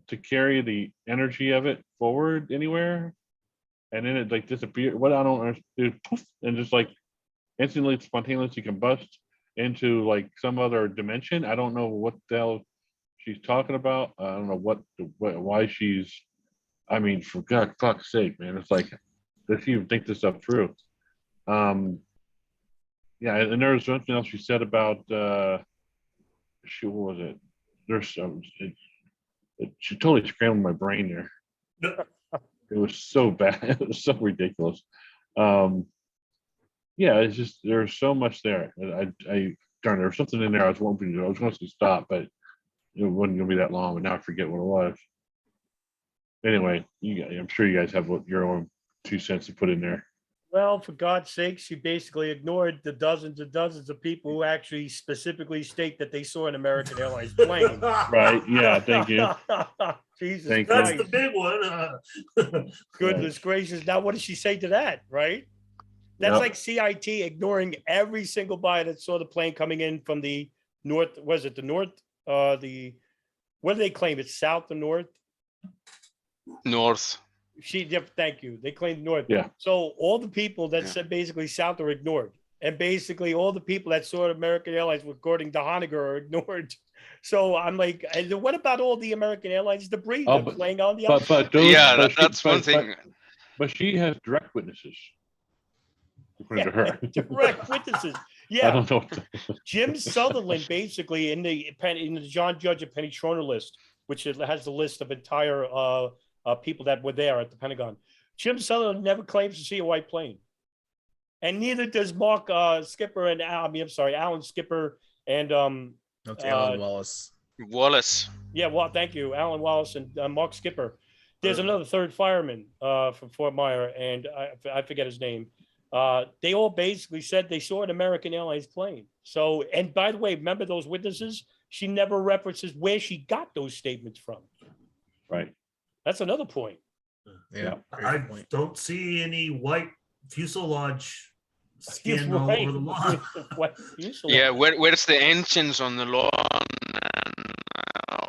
to carry the energy of it forward anywhere, and then it like disappears. What I don't understand, poof, and just like instantly, spontaneously combust into like some other dimension. I don't know what the hell she's talking about. I don't know why she's. I mean, for God's fuck's sake, man, it's like, does she even think this stuff through? Yeah, and there was something else she said about. What was it? There's some. She totally scrambled my brain there. It was so bad. It was so ridiculous. Yeah, it's just there's so much there. I darn, there was something in there I was wanting to do. I was going to stop, but it wasn't going to be that long. But now I forget what it was. Anyway, I'm sure you guys have your own 2 cents to put in there. Well, for God's sake, she basically ignored the dozens and dozens of people who actually specifically state that they saw an American Airlines plane. Right? Yeah. Thank you. Jesus Thank That's Christ. the big one. Goodness gracious. Now, what does she say to that, right? That's Yep. like CIT ignoring every single buyer that saw the plane coming in from the north. Was it the north? What do they claim? It's south or north? North. Thank you. They claim north. Yeah. So all the people that said basically south are ignored. And basically all the people that saw American Airlines, according to Honiger, are ignored. So I'm like, and what about all the American Airlines debris that's laying on the outside? That's one thing. But she has direct witnesses. According to her. Direct witnesses. I Yeah. don't know. Jim Sutherland, basically in the John Judge and Penny Schroeder list, which has the list of entire people that were there at the Pentagon. Jim Sutherland never claims to see a white plane, and neither does Mark Skipper and Alan Skipper and Alan Wallace. Wallace. Yeah, well, thank you, Alan Wallace and Mark Skipper. There's another third fireman from Fort Myer, and I forget his name. They all basically said they saw an American Airlines plane. So, and by the way, remember those witnesses? She never references where she got those statements from. Right. That's another point. Yeah. I don't see any white fuselage skin all over the lawn. Yeah, where's the engines on the lawn and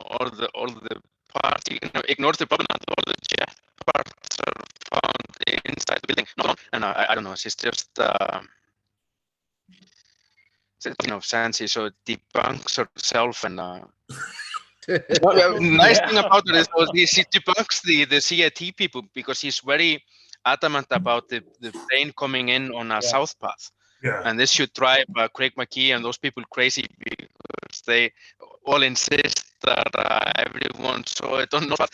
all the parts? Ignore the problem. All the jet parts are found inside the building. No, and I don't know. She's just fancy. So debunks herself and. Nice thing about it is she debunks the CIT people because he's very adamant about the plane coming in on a south path. Yeah. And this should drive Craig McKee and those people crazy because they all insist that everyone saw it on north path.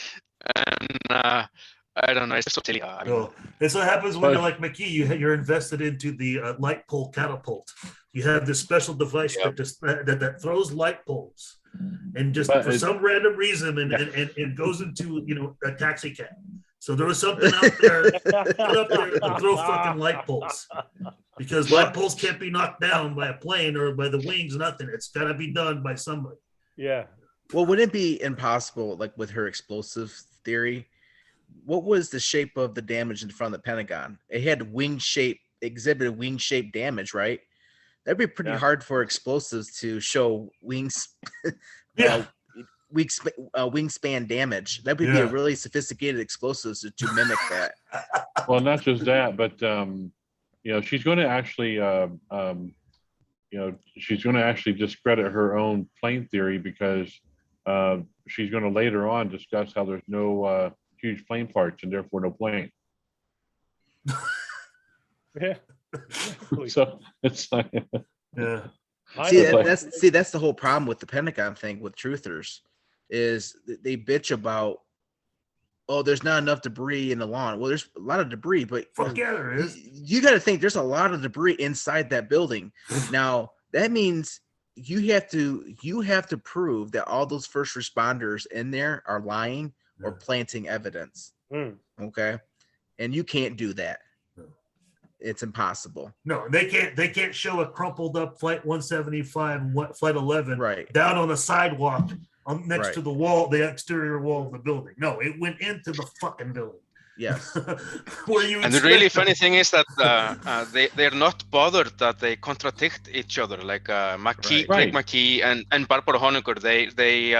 And I don't know, it's so silly. It's what happens when you're like McKee, you're invested into the light pole catapult. You have this special device that throws light poles. And just for some random reason, and it goes into a taxi cab. So there was something out there, to throw fucking light poles, because light poles can't be knocked down by a plane or by the wings. Nothing. It's got to be done by somebody. Yeah. Well, wouldn't it be impossible, like with her explosive theory? What was the shape of the damage in front of the Pentagon? It had exhibited wing-shaped damage, right? That'd be pretty hard for explosives to show wingspan damage. That would be a really sophisticated explosives to mimic that. Well, not just that, but she's going to actually, she's going to actually discredit her own plane theory because she's going to later on discuss how there's no huge plane parts and therefore no plane. Yeah. So it's like, that's the whole problem with the Pentagon thing with truthers, is they bitch about, there's not enough debris in the lawn. Well, there's a lot of debris, but there is. You got to think there's a lot of debris inside that building. Now that means you have to prove that all those first responders in there are lying or planting evidence. Okay, and you can't do that. It's impossible. No, they can't show a crumpled up Flight 175 and Flight 11 down on the sidewalk next to the wall, the exterior wall of the building. No, it went into the fucking building. Yes. And the really funny thing is that they're not bothered that they contradict each other. Like Craig McKee and Barbara Honegger, they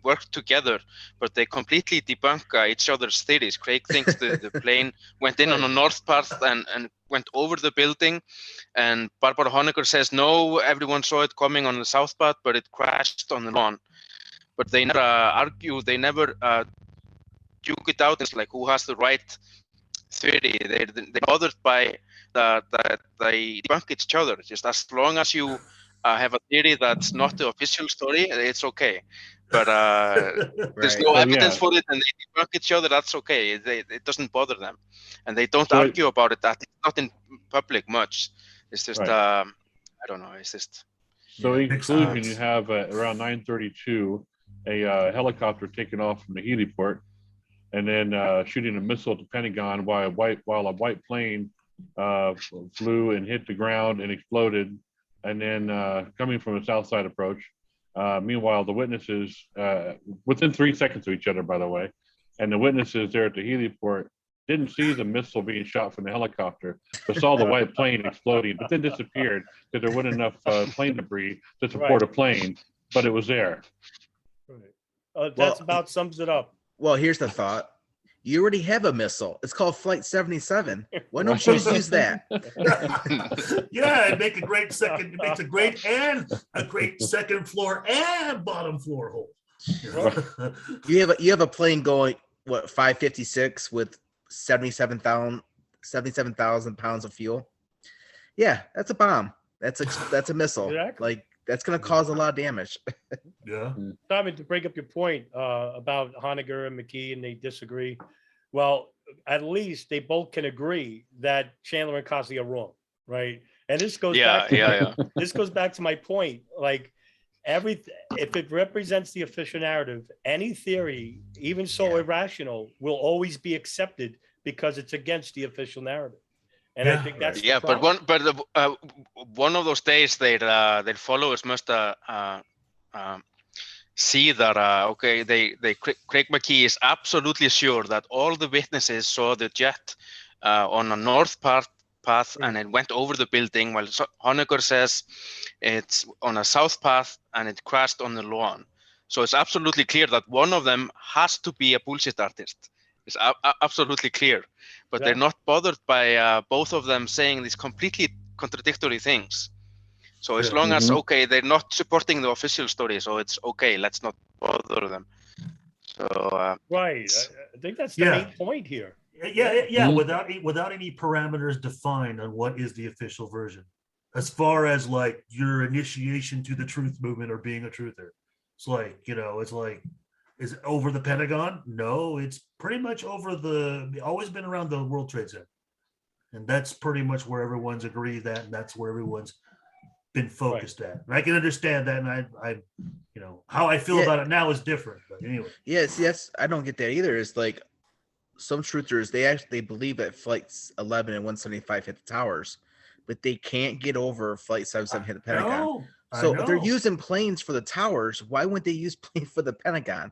work together, but they completely debunk each other's theories. Craig thinks the plane went in on a north path and went over the building, and Barbara Honegger says no, everyone saw it coming on the south path, but it crashed on the lawn. but they never argue. They never duke it out. It's like who has the right theory. They're bothered by they debunk each other. Just as long as you have a theory that's not the official story, it's okay. But there's no evidence for it, and they debunk each other. That's okay. It doesn't bother them, and they don't argue about it. That it's not in public much. It's just I don't know. It's just. So in conclusion, you have around 9:32, a helicopter taking off from the heliport, and then shooting a missile to Pentagon while a white plane flew and hit the ground and exploded, and then coming from a south side approach. Meanwhile, the witnesses, within 3 seconds of each other, by the way, and the witnesses there at the heliport didn't see the missile being shot from the helicopter, but saw the white plane exploding, but then disappeared because there wasn't enough plane debris to support a plane, but it was there. Right. That's about sums it up. Well, here's the thought. You already have a missile. It's called Flight 77. Why don't you just use that? Yeah, it makes a great second. It makes a great second floor and bottom floor hole. You have a plane going 556 with 77,000 pounds of fuel. Yeah, that's a bomb. That's a missile. Exactly. Like that's going to cause a lot of damage. Yeah. Simon, to bring up your point about Honiger and McKee, and they disagree. Well, at least they both can agree that Chandler and Cosley are wrong, right? And this goes back to this goes back to my point. Like if it represents the official narrative, any theory, even so irrational, will always be accepted because it's against the official narrative. And I think that's but one of those days their followers must see that Craig McKee is absolutely sure that all the witnesses saw the jet on a north path and it went over the building, while Honiger says it's on a south path and it crashed on the lawn. So it's absolutely clear that one of them has to be a bullshit artist. It's absolutely clear, but they're not bothered by both of them saying these completely contradictory things. So as long as they're not supporting the official story, so it's okay. Let's not bother them. So right, I think that's the main point here. Yeah. Without any parameters defined on what is the official version, as far as like your initiation to the truth movement or being a truther. It's like, is it over the Pentagon? No, it's pretty much always been around the World Trade Center. And that's pretty much where everyone's agreed that, and that's where everyone's been focused at. And I can understand that, and I how I feel about it now is different. But anyway. Yes, I don't get that either. It's like some truthers, they believe that flights 11 and 175 hit the towers, but they can't get over flight 77 hit the Pentagon. So if they're using planes for the towers, why wouldn't they use planes for the Pentagon?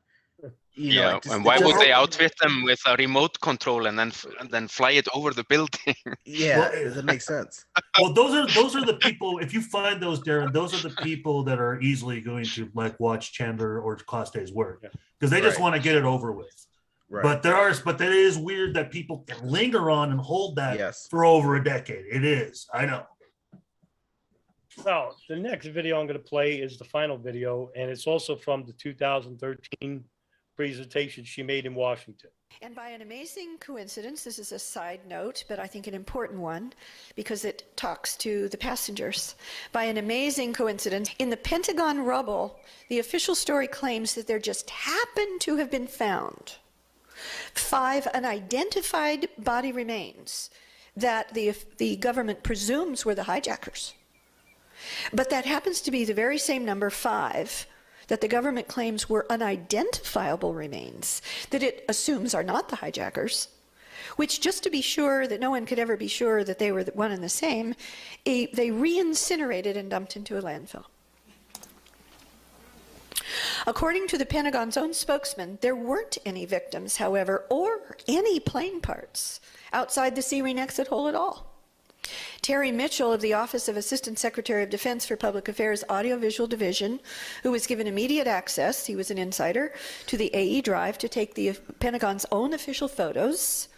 And why would they outfit them with a remote control and then fly it over the building? Does it make sense? Well, those are the people. If you find those, Darin, those are the people that are easily going to like watch Chandler or Costay's work because they just want to get it over with. Right. But that is weird that people can linger on and hold that for over a decade. It is. I know. So the next video I'm going to play is the final video, and it's also from the 2013 presentation she made in Washington. And by an amazing coincidence, this is a side note, but I think an important one because it talks to the passengers. By an amazing coincidence, in the Pentagon rubble, the official story claims that there just happened to have been found 5 unidentified body remains that the government presumes were the hijackers. But that happens to be the very same number 5 that the government claims were unidentifiable remains that it assumes are not the hijackers, which, just to be sure that no one could ever be sure that they were one and the same, they re-incinerated and dumped into a landfill. According to the Pentagon's own spokesman, there weren't any victims, however, or any plane parts outside the C-Ring exit hole at all. Terry Mitchell of the Office of Assistant Secretary of Defense for Public Affairs Audiovisual Division, who was given immediate access, he was an insider, to the AE drive to take the Pentagon's own official photos,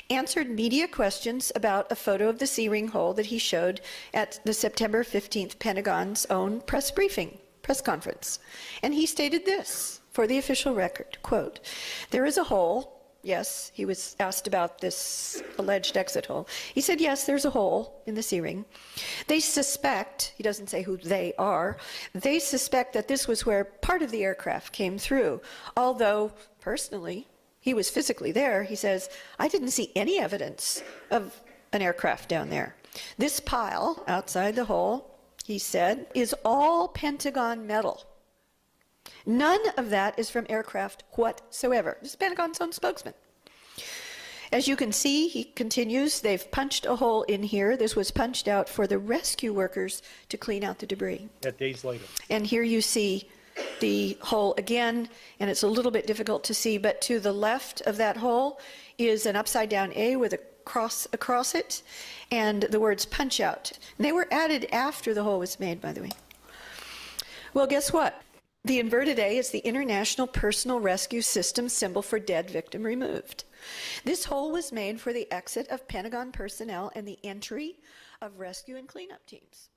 answered media questions about a photo of the C-Ring hole that he showed at the September 15th Pentagon's own press conference. And he stated this, for the official record, quote, there is a hole. Yes, he was asked about this alleged exit hole. He said, yes, there's a hole in the C-ring. They suspect, he doesn't say who they are, they suspect that this was where part of the aircraft came through. Although, personally, he was physically there. He says, I didn't see any evidence of an aircraft down there. This pile outside the hole, he said, is all Pentagon metal. None of that is from aircraft whatsoever. This is Pentagon's own spokesman. As you can see, he continues, they've punched a hole in here. This was punched out for the rescue workers to clean out the debris. Days later. And here you see the hole again, and it's a little bit difficult to see, but to the left of that hole is an upside down A with a cross across it, and the words punch out. They were added after the hole was made, by the way. Well, guess what? The inverted A is the International Personal Rescue System symbol for dead victim removed. This hole was made for the exit of Pentagon personnel and the entry of rescue and cleanup teams.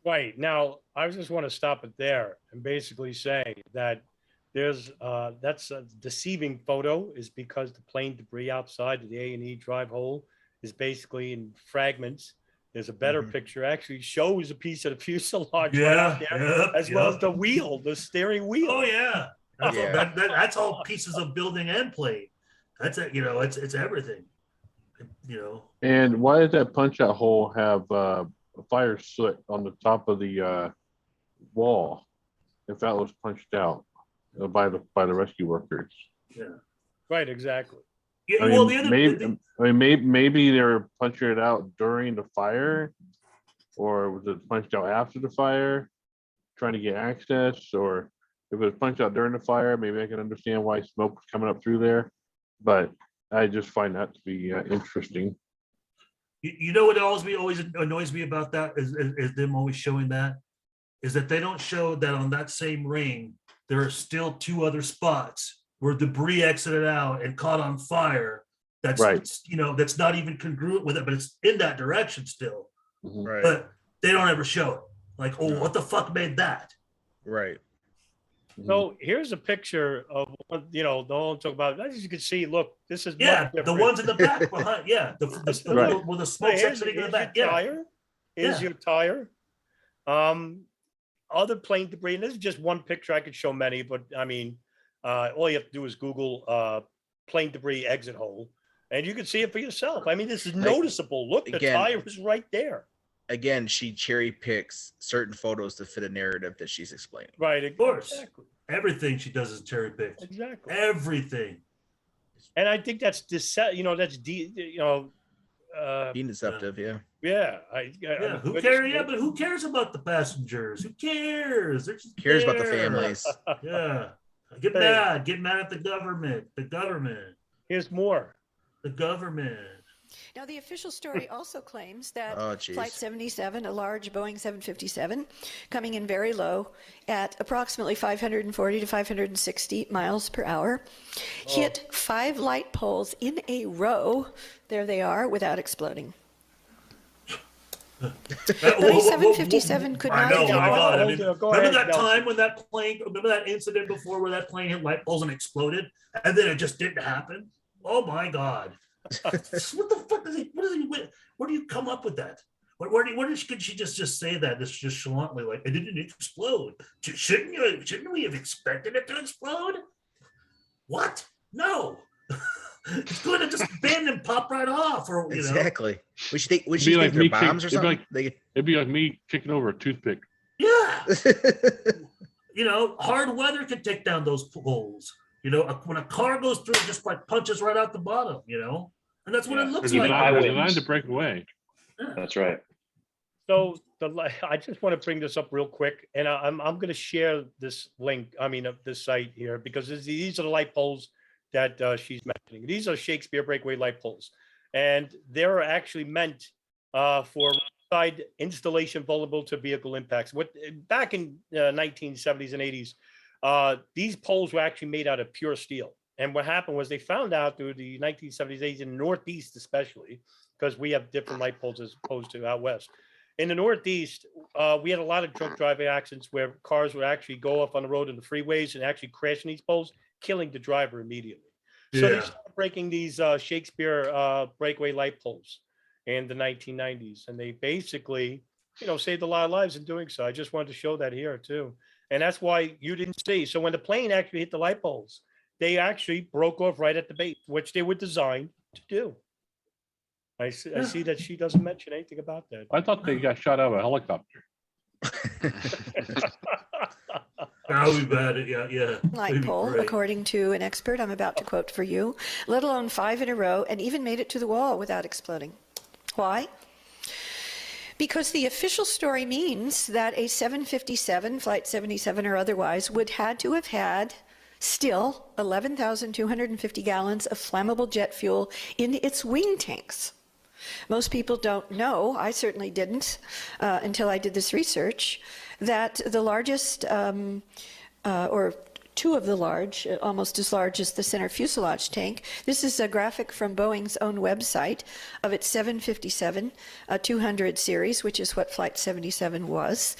Right. Now, I just want to stop it there and basically say that there's that's a deceiving photo is because the plane debris outside the A&E drive hole is basically in fragments. There's a better picture actually shows a piece of the fuselage right out there, as well as the wheel, the steering wheel. Oh yeah, that's all pieces of building and plane. That's it. You know, it's everything. You know. And why does that punch out hole have fire soot on the top of the wall? If that was punched out by the rescue workers. Yeah. Right. Exactly. Yeah. I Well, mean, maybe they were punching it out during the fire, or was it punched out after the fire, trying to get access, or if it was punched out during the fire, maybe I can understand why smoke was coming up through there. But I just find that to be interesting. You know what always annoys me about that is them always showing that is that they don't show that on that same ring there are still two other spots where debris exited out and caught on fire. That's right. You know, that's not even congruent with it, but it's in that direction still. Right. But they don't ever show it. Like, oh, what the fuck made that? Right. So here's a picture of, you know, the whole talk about, as you can see, look, this is the ones in the back behind, right. Where the smoke's exiting in the back. Here's your tire. Other plane debris, and this is just one picture. I could show many, but I mean, all you have to do is Google plane debris exit hole, and you can see it for yourself. I mean, this is noticeable. Look, the tire is right there. Again, she cherry picks certain photos to fit a narrative that she's explaining. Right, of course. Exactly. Everything she does is cherry picked. Exactly. Everything. And I think that's being deceptive. Yeah. Who cares? Yeah, but who cares about the passengers? Who cares? They're just cares about the families. Yeah. Get mad at the government. Here's more. The government. Now, the official story also claims that Flight 77, a large Boeing 757, coming in very low at approximately 540 to 560 miles per hour, hit 5 light poles in a row, there they are, without exploding. The Boeing 757 could not have I mean, remember that time when remember that incident before where that plane hit light poles and exploded, and then it just didn't happen? Oh my God. What the fuck where do you come up with that? Could she just say that this just chalantly, like, it didn't explode? Shouldn't we have expected it to explode? What? No. It's going to just bend and pop right off, or exactly. We should think they're bombs or something. It'd be like me kicking over a toothpick. Yeah. Hard weather could take down those poles. When a car goes through, it just like punches right out the bottom, and that's what it looks like. They're designed to break away. Yeah. That's right. So I just want to bring this up real quick, and I'm going to share this link. Of this site here, because these are the light poles that she's mentioning. These are Shakespeare breakaway light poles, and they're actually meant for side installation vulnerable to vehicle impacts. Back in 1970s and 80s. These poles were actually made out of pure steel. And what happened was they found out through the 1970s, 80s in the Northeast, especially, because we have different light poles as opposed to out West. in the Northeast, we had a lot of drunk driving accidents where cars would actually go off on the road in the freeways and actually crash in these poles, killing the driver immediately. So they Yeah. started breaking these Shakespeare breakaway light poles in the 1990s, and they basically, saved a lot of lives in doing so. I just wanted to show that here too, and that's why you didn't see. So when the plane actually hit the light poles, they actually broke off right at the base, which they were designed to do. I see that she doesn't mention anything about that. I thought they got shot out of a helicopter. That would be bad. Yeah. Light That'd be pole, great. according to an expert I'm about to quote for you, let alone 5 in a row, and even made it to the wall without exploding. Why? Because the official story means that a 757, Flight 77 or otherwise, would had to have had still 11,250 gallons of flammable jet fuel in its wing tanks. Most people don't know, I certainly didn't until I did this research, that the largest, or two of the large, almost as large as the center fuselage tank. This is a graphic from Boeing's own website of its 757-200 series, which is what Flight 77 was.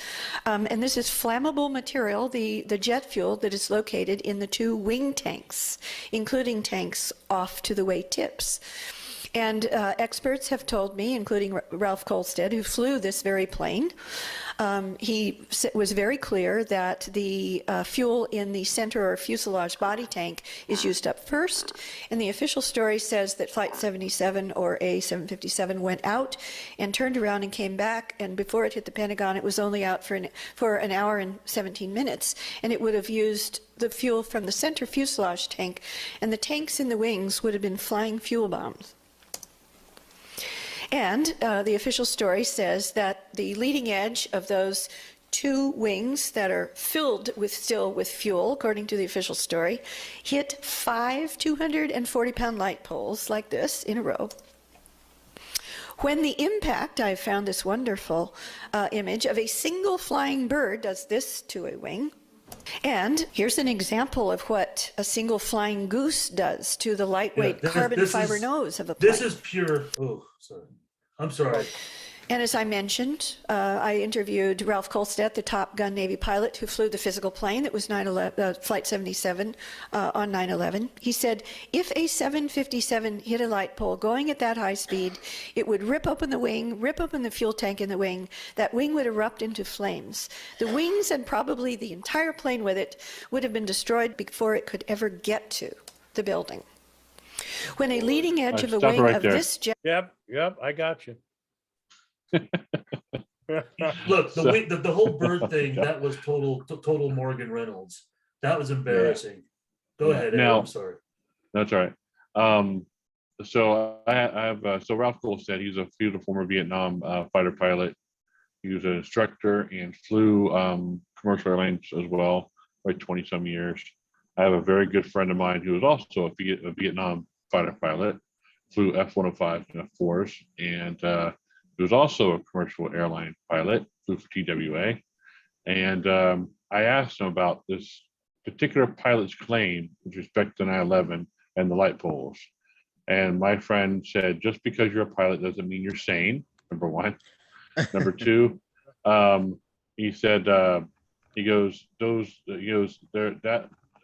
And this is flammable material, the jet fuel that is located in the 2 wing tanks, including tanks off to the way tips. And experts have told me, including Ralph Kolstad, who flew this very plane, he was very clear that the fuel in the center or fuselage body tank is used up first. And the official story says that Flight 77 or a 757 went out and turned around and came back. And before it hit the Pentagon, it was only out for an hour and 17 minutes. And it would have used the fuel from the center fuselage tank. And the tanks in the wings would have been flying fuel bombs. And the official story says that the leading edge of those 2 wings that are filled still with fuel, according to the official story, hit 5 240-pound light poles like this in a row. When the impact, I found this wonderful image of a single flying bird does this to a wing. And here's an example of what a single flying goose does to the lightweight carbon fiber nose of a plane. This is pure. Oh, sorry. I'm sorry. And as I mentioned, I interviewed Ralph Kolstad, the Top Gun Navy pilot who flew the physical plane that was Flight 77 on 9/11. He said, if a 757 hit a light pole going at that high speed, it would rip open the wing, rip open the fuel tank in the wing. That wing would erupt into flames. The wings and probably the entire plane with it would have been destroyed before it could ever get to the building. When a leading edge of a wing of this jet... Yep, I got you. Look, the whole bird thing, that was total Morgan Reynolds. That was embarrassing. Go ahead, Ed, I'm sorry. That's all right. So I have so Ralph Kolstad, he's a former Vietnam fighter pilot. He was an instructor and flew commercial airlines as well, like 20 some years. I have a very good friend of mine who was also a Vietnam fighter pilot, flew F-105 and F-4s, and he was also a commercial airline pilot, flew for TWA. And I asked him about this particular pilot's claim with respect to 9/11 and the light poles. And my friend said, just because you're a pilot doesn't mean you're sane, number one. Number two, he said, that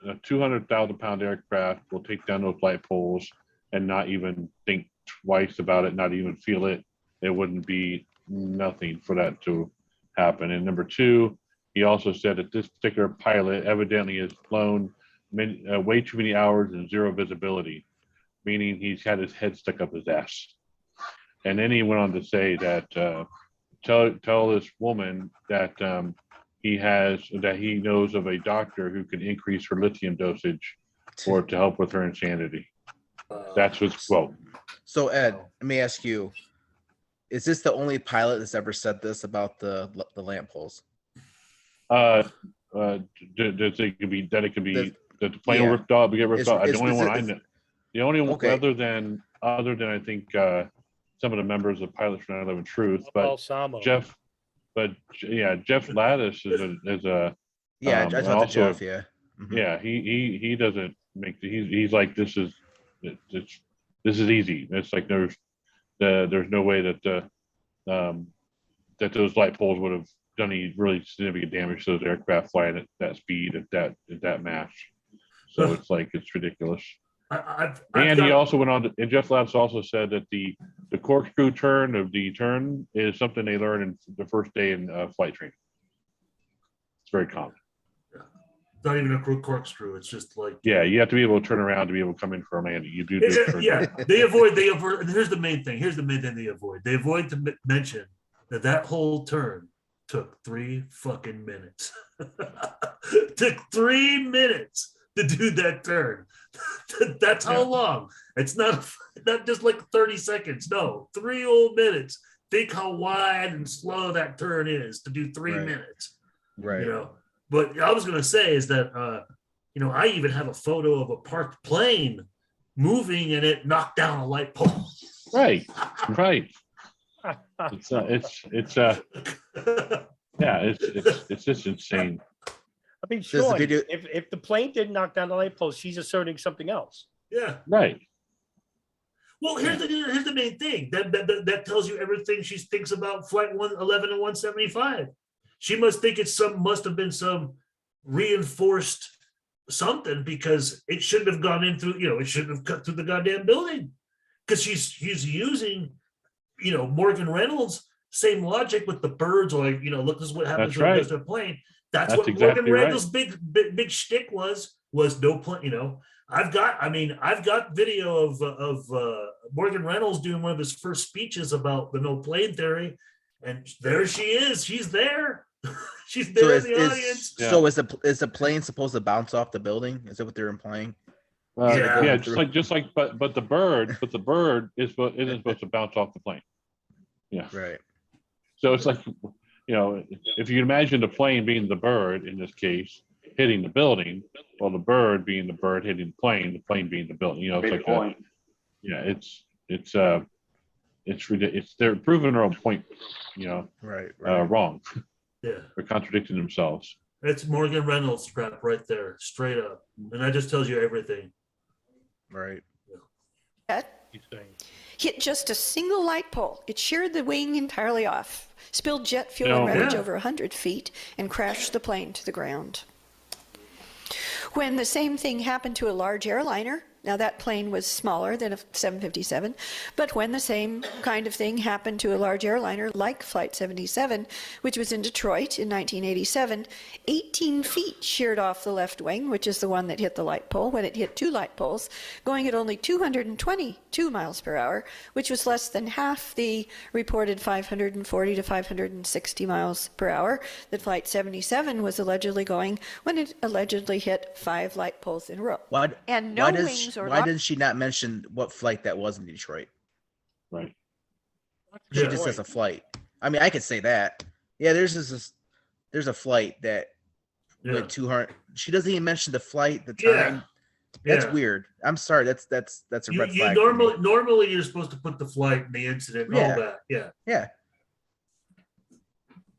a 200,000-pound aircraft will take down those light poles and not even think twice about it, not even feel it. It wouldn't be nothing for that to happen. And number two, he also said that this particular pilot evidently has flown way too many hours and zero visibility, meaning he's had his head stuck up his ass. And then he went on to say that tell this woman that he knows of a doctor who can increase her lithium dosage or to help with her insanity. That's his quote. So Ed, let me ask you, is this the only pilot that's ever said this about the lamp poles? That it could be that the plane will ripped off, get ripped off. The only one I know. The only one other than I think some of the members of Pilots for 9/11 Truth, but Jeff Lattice is a I talked to Jeff. Yeah. Mm-hmm. Yeah, he doesn't make he's like this is easy. It's like there's no way that that those light poles would have done any really significant damage to those aircraft flying at that speed at that mass. So it's like it's ridiculous. I've And he got- also went on to, and Jeff Labs also said that the corkscrew turn of the turn is something they learn in the first day in flight training. It's very common. It's not even a corkscrew. It's just like, Yeah, you have to be able to turn around to be able to come in for a landing. You do. a turn. yeah, they avoid. Here's the main thing. Here's the main thing they avoid. They avoid to mention that whole turn took 3 fucking minutes. Took 3 minutes to do that turn. That's how long. It's not just like 30 seconds. No, 3 whole minutes. Think how wide and slow that turn is to do 3 minutes. Right. You know, but I was gonna say is that I even have a photo of a parked plane moving and it knocked down a light pole. Right. It's just insane. I mean, Does sure. the video- If the plane didn't knock down the light post, she's asserting something else. Yeah. Right. Well, here's the main thing that tells you everything she thinks about flight 111 and 175. She must think must have been some reinforced something because it shouldn't have gone in through, it shouldn't have cut through the goddamn building. Because she's using, Morgan Reynolds, same logic with the birds, or look, this is what happens That's when right. there's a plane. That's what exactly Morgan Reynolds' big shtick was no plane, I've got video of Morgan Reynolds doing one of his first speeches about the no plane theory, and there she is. She's there. She's there in the audience. So is the plane supposed to bounce off the building? Is that what they're implying? Yeah, just like, but the bird isn't supposed to bounce off the plane. Yeah. Right. So it's like, if you imagine the plane being the bird in this case, hitting the building, well, the bird being the bird hitting the plane being the building. It's like point. it's they're proving their own point, Right. wrong. Yeah. They're contradicting themselves. It's Morgan Reynolds crap right there, straight up. And that just tells you everything. Right. Hit just a single light pole. It sheared the wing entirely off, spilled jet fuel and wreckage over 100 feet, and crashed the plane to the ground. When the same thing happened to a large airliner, now that plane was smaller than a 757, but when the same kind of thing happened to a large airliner like Flight 77, which was in Detroit in 1987, 18 feet sheared off the left wing, which is the one that hit the light pole, when it hit 2 light poles, going at only 222 miles per hour, which was less than half the reported 540 to 560 miles per hour that Flight 77 was allegedly going when it allegedly hit 5 light poles in a row. Why wings or why did she not mention what flight that was in Detroit? Right. She just says a flight. I mean, I could say that. Yeah, there's a flight that went 200. She doesn't even mention the flight, the time. That's weird. I'm sorry. That's a red flag. Normally you're supposed to put the flight and the incident and all that. Yeah. Yeah.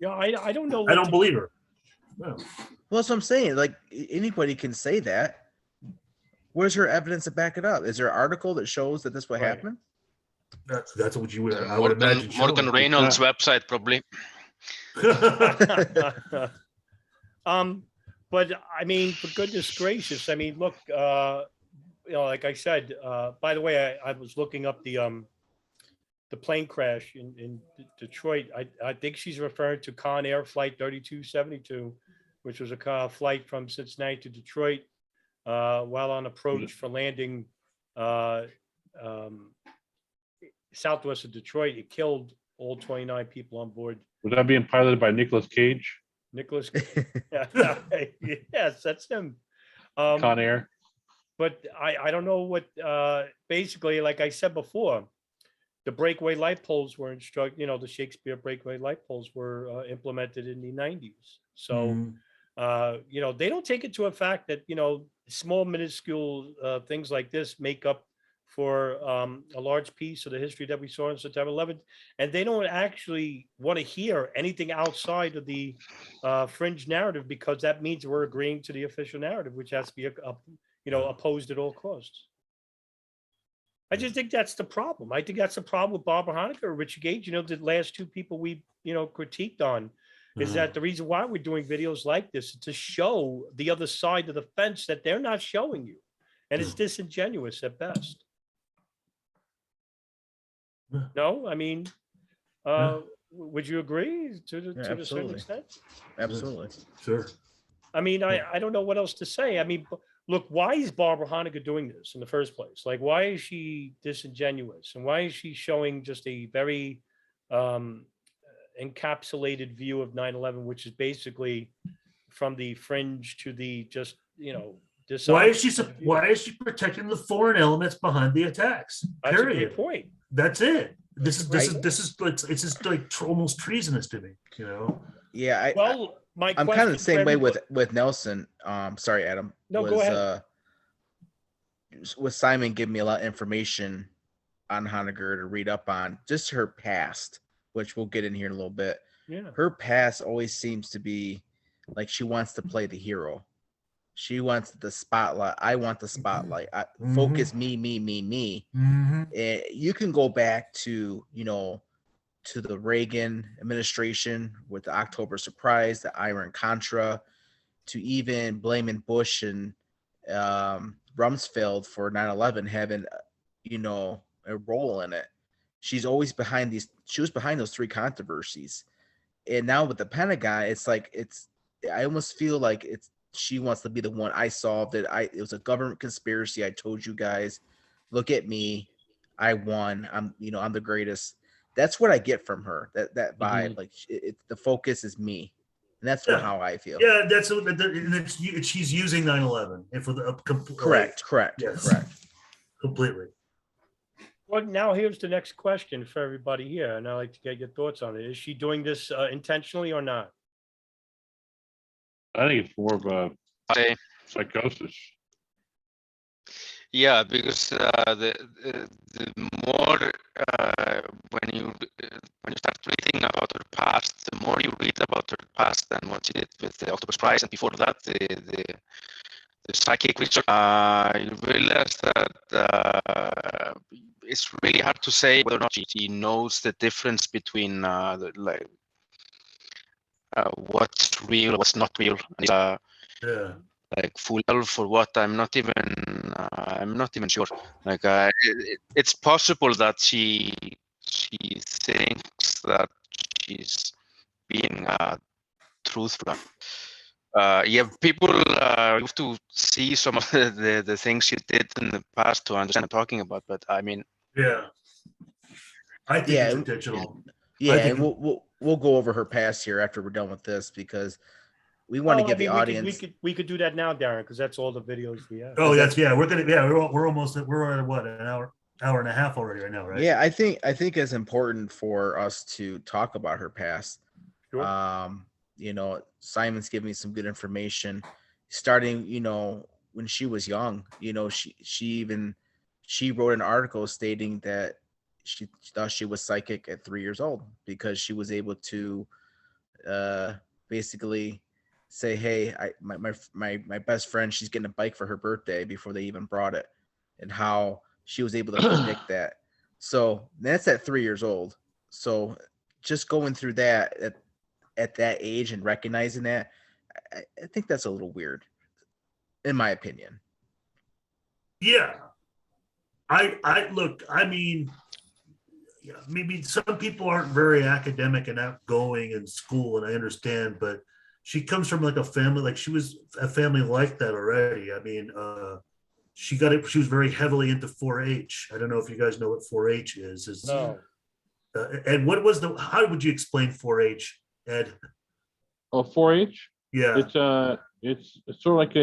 Yeah, I don't know. I don't believe her. No. Well, that's what I'm saying. Like anybody can say that. Where's her evidence to back it up? Is there an article that shows that this what happened? That's what you would. I would imagine. Morgan Reynolds' website probably. But I mean, for goodness gracious, I mean, look, like I said, by the way, I was looking up the plane crash in Detroit. I think she's referring to Con Air Flight 3272, which was a flight from Cincinnati to Detroit while on approach for landing southwest of Detroit. It killed all 29 people on board. Was that being piloted by Nicolas Cage? Nicholas, yes, that's him. Con Air. But I don't know what, basically, like I said before, the breakaway light poles were the Shakespeare breakaway light poles were implemented in the 90s. So, they don't take into effect that, small, minuscule things like this make up for a large piece of the history that we saw on September 11th. And they don't actually want to hear anything outside of the fringe narrative, because that means we're agreeing to the official narrative, which has to be, opposed at all costs. I just think that's the problem. I think that's the problem with Barbara Honegger or Richard Gage. The last two people we, critiqued on is that the reason why we're doing videos like this is to show the other side of the fence that they're not showing you. And it's disingenuous at best. No, I mean, would you agree to a certain absolutely. extent? Absolutely. Sure. I mean, I don't know what else to say. I mean, look, why is Barbara Honegger doing this in the first place? Like, why is she disingenuous? And why is she showing just a very encapsulated view of 9/11, which is basically from the fringe to the just, Why is she protecting the foreign elements behind the attacks? That's Period. a great point. That's it. This is it's just like almost treasonous to me, Yeah. Well, I'm kind of the same way with Nelson. Sorry, Adam. No, go ahead. With Simon giving me a lot of information on Honiger to read up on, just her past, which we'll get in here in a little bit. Yeah. Her past always seems to be like she wants to play the hero. She wants the spotlight. I want the spotlight. Focus me. Mm-hmm. You can go back to, to the Reagan administration with the October surprise, the Iran Contra, to even blaming Bush and Rumsfeld for 9/11 having, a role in it. She's always she was behind those three controversies. And now with the Pentagon, it's like, I almost feel like she wants to be the one. I solved it. It was a government conspiracy. I told you guys, look at me. I won. I'm the greatest. That's what I get from her. That vibe, like the focus is me, and that's how I feel. Yeah, she's using 9/11 and for the correct. Yes. Correct. Completely. Well, now here's the next question for everybody here, and I'd like to get your thoughts on it. Is she doing this intentionally or not? I think it's more of a psychosis. Yeah, because the more when you start reading about her past, the more you read about her past and what she did with the Octopus Prize, and before that, the psychic research, you realize that it's really hard to say whether or not she knows the difference between what's real, what's not real. Like full for what I'm not even sure. Like it's possible that she thinks that she's being truthful. People have to see some of the things she did in the past to understand what I'm talking about. But I mean, I think it's intentional. Yeah, and we'll go over her past here after we're done with this because we want to give the audience. We could do that now, Darin, because that's all the videos we have. Oh, we're almost at what, an hour and a half already right now, right? Yeah, I think it's important for us to talk about her past. Sure. Simon's giving me some good information. Starting, when she was young, she wrote an article stating that she thought she was psychic at 3 years old because she was able to basically say, hey, my best friend, she's getting a bike for her birthday before they even brought it, and how she was able to predict that. So that's at 3 years old. So just going through that at that age and recognizing that, I think that's a little weird, in my opinion. Yeah. I look, I mean, maybe some people aren't very academic and outgoing in school, and I understand, but she comes from like a family, like she was a family like that already. I mean, she was very heavily into 4-H. I don't know if you guys know what 4-H is. No. And how would you explain 4-H, Ed? Oh, 4-H? Yeah. It's sort of like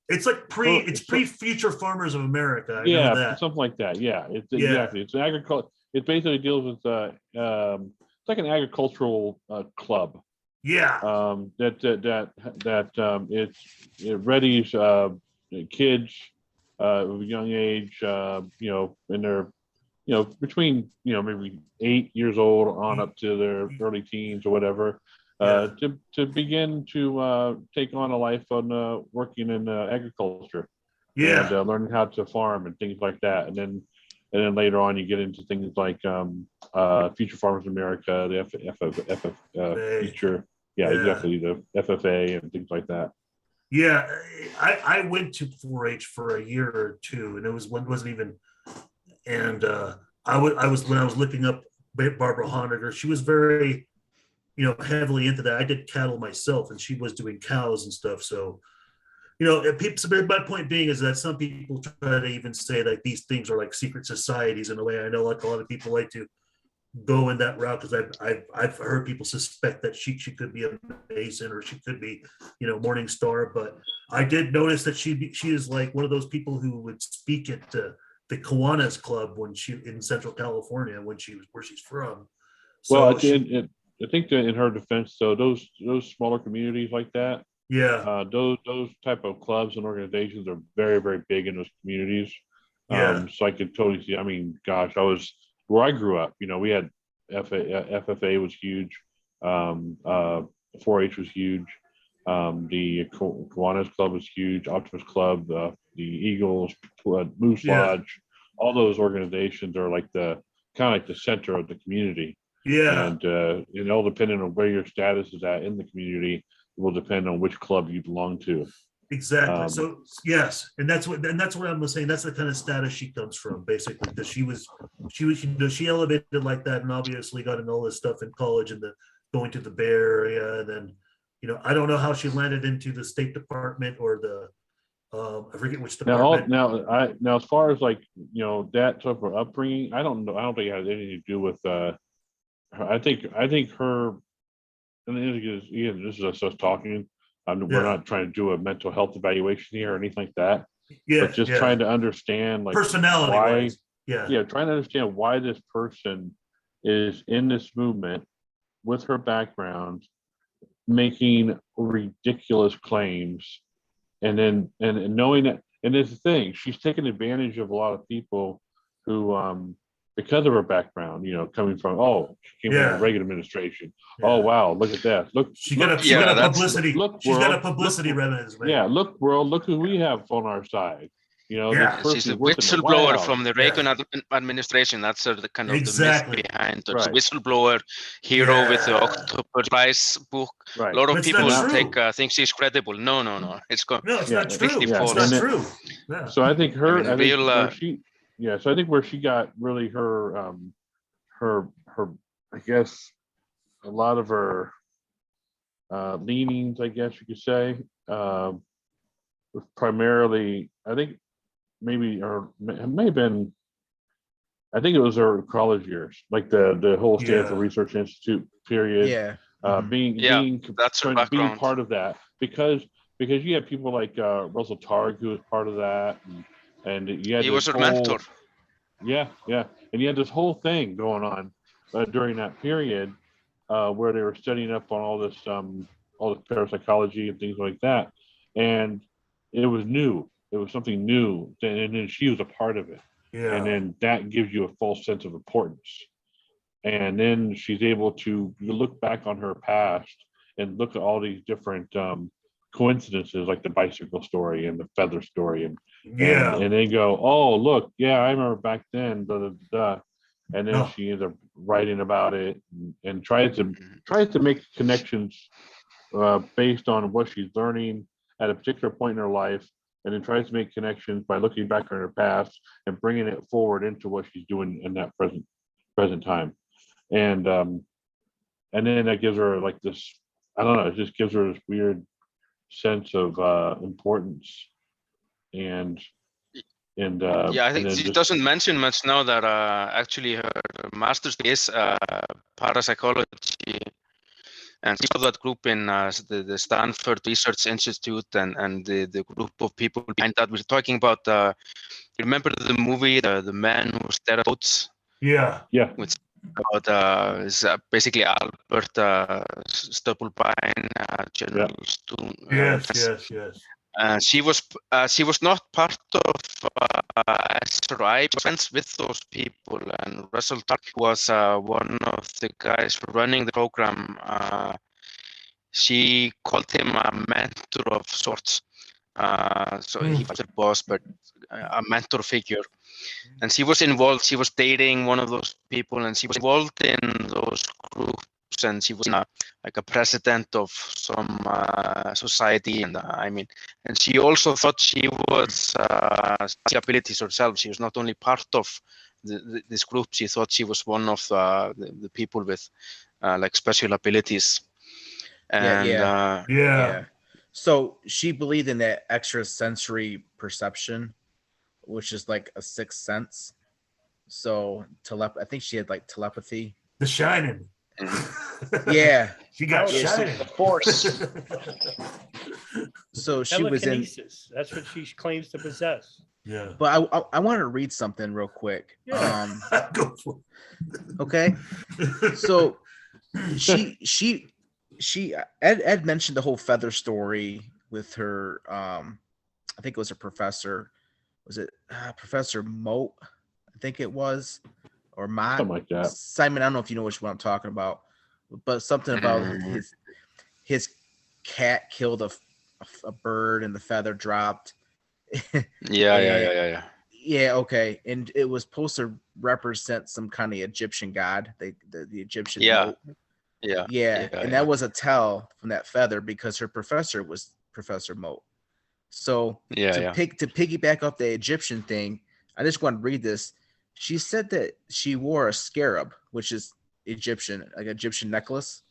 it's like pre-Future Farmers of America. I know that. Something like that. Yeah, exactly. It's agriculture. It basically deals with it's like an agricultural club. Yeah. It readies kids of a young age, in their, between maybe 8 years old on up to their early teens or whatever, to begin to take on a life on working in agriculture. Yeah. and learning how to farm and things like that. And then later on, you get into things like Future Farmers America, the Future, Yeah. exactly, the FFA and things like that. Yeah, I went to 4-H for a year or two, and it wasn't even. And I was when I was looking up Barbara Honegger, she was very, heavily into that. I did cattle myself, and she was doing cows and stuff. So, my point being is that some people try to even say that these things are like secret societies in a way. I know like a lot of people like to go in that route because I've heard people suspect that she could be a Mason or she could be, Morning Star. But I did notice that she is like one of those people who would speak at the Kiwanis Club when she in Central California where she's from. So Well, I think that in her defense, though, those smaller communities like that, yeah, those type of clubs and organizations are very, very big in those communities. Yeah. So I could totally see. I mean, gosh, I was where I grew up. We had FFA was huge. 4-H was huge. The Kiwanis Club was huge. Optimus Club, the Eagles, Moose Lodge. All those organizations are like the center of the community. Yeah. And all depending on where your status is at in the community will depend on which club you belong to. Exactly. So yes, and that's what I'm saying. That's the kind of status she comes from, basically, because she elevated like that, and obviously got into all this stuff in college and going to the Bay Area, and then I don't know how she landed into the State Department or the I forget which department. Now as far as like that type of upbringing, I don't know. I don't think it has anything to do with. I think her. And this is us talking. We're not trying to do a mental health evaluation here or anything like that. Yeah, but just trying to understand like personality why. wise. Trying to understand why this person is in this movement with her background, making ridiculous claims, and then knowing that. And there's the thing, she's taken advantage of a lot of people who because of her background, coming from she came from the Reagan administration. Oh wow, look at that! Look, she got a publicity. She's got a publicity revenue. Yeah, look, world, look who we have on our side. She's a whistleblower from the Reagan administration. That's the kind of the myth behind her. Right. Whistleblower hero with the October Prize book. Right. A lot of people think she's credible. No. It's not true. It's not true. Yeah. So I think her. So I think where she got really her I guess a lot of her leanings, I guess you could say, was primarily, I think it may have been, I think it was her college years, like the whole Stanford Research Institute period. Being part of that because you had people like Russell Targ, who was part of that, and he was her mentor. And you had this whole thing going on during that period where they were studying up on all this parapsychology and things like that, and it was new. It was something new, and then she was a part of it. And then that gives you a false sense of importance. And then she's able to look back on her past and look at all these different coincidences, like the bicycle story and the feather story, and then go, oh look, I remember back then, and then she ends up writing about it and tries to make connections based on what she's learning at a particular point in her life, and then tries to make connections by looking back on her past and bringing it forward into what she's doing in that present time, and then that gives her like this, I don't know, it just gives her this weird sense of importance, and I think she doesn't mention much now that actually her master's is parapsychology, and she's of that group in the Stanford Research Institute, and the group of people behind that. We're talking about remember the movie the Man Who Stared at Goats? Which about is basically Albert Stubblebine, General Stone. Yes. She was not part of SRI. She was friends with those people, and Russell Targ was one of the guys running the program. She called him a mentor of sorts, So he was a boss, but a mentor figure. And she was involved. She was dating one of those people, and she was involved in those groups. And she was like a president of some society. And and she also thought she was abilities herself. She was not only part of this group. She thought she was one of the people with like special abilities. And Yeah. So she believed in that extrasensory perception, which is like a sixth sense. So I think she had like telepathy. The Shining. Yeah. She got Shining. The Force. So she was in. That's what she claims to possess. Yeah. But I want to read something real quick. Yeah. Go for it. Okay. So Ed mentioned the whole feather story with her. I think it was a professor. Was it Professor Moat? I think it was, or Mott. Something like that. Simon, I don't know if you know which one I'm talking about, but something about his cat killed a bird and the feather dropped. Yeah. Yeah, okay. And it was supposed to represent some kind of Egyptian god, the Egyptian Moat. Yeah. And that was a tell from that feather because her professor was Professor Moat. So to piggyback off the Egyptian thing, I just want to read this. She said that she wore a scarab, which is Egyptian, like Egyptian necklace.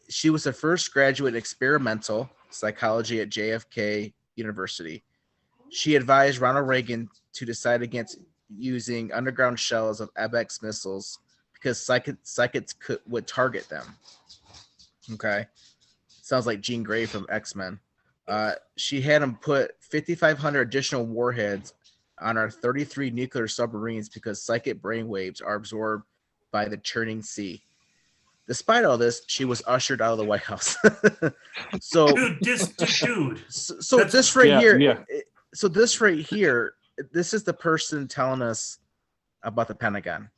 She was the first graduate in experimental psychology at JFK University. She advised Ronald Reagan to decide against using underground shells of ABX missiles because psychics would target them. Okay. Sounds like Jean Grey from X-Men. She had him put 5,500 additional warheads on our 33 nuclear submarines because psychic brainwaves are absorbed by the churning sea. Despite all this, she was ushered out of the White House. So, dude. So this right here. So this right here, this is the person telling us about the Pentagon.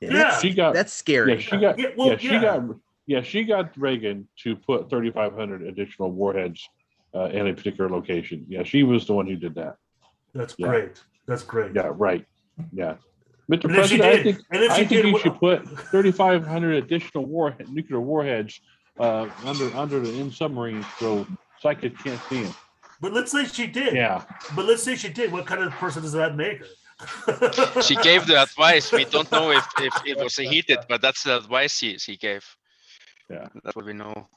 That's scary. She got Reagan to put 3,500 additional warheads in a particular location. Yeah, she was the one who did that. That's great. That's great. Yeah, right. Yeah. Mr. President, I think you should put 3,500 additional nuclear warheads under the submarine so psychics can't see them. But let's say she did. Yeah. But let's say she did. What kind of person does that make her? She gave the advice. We don't know if it was heated, but that's the advice she gave. Yeah. That's what we know.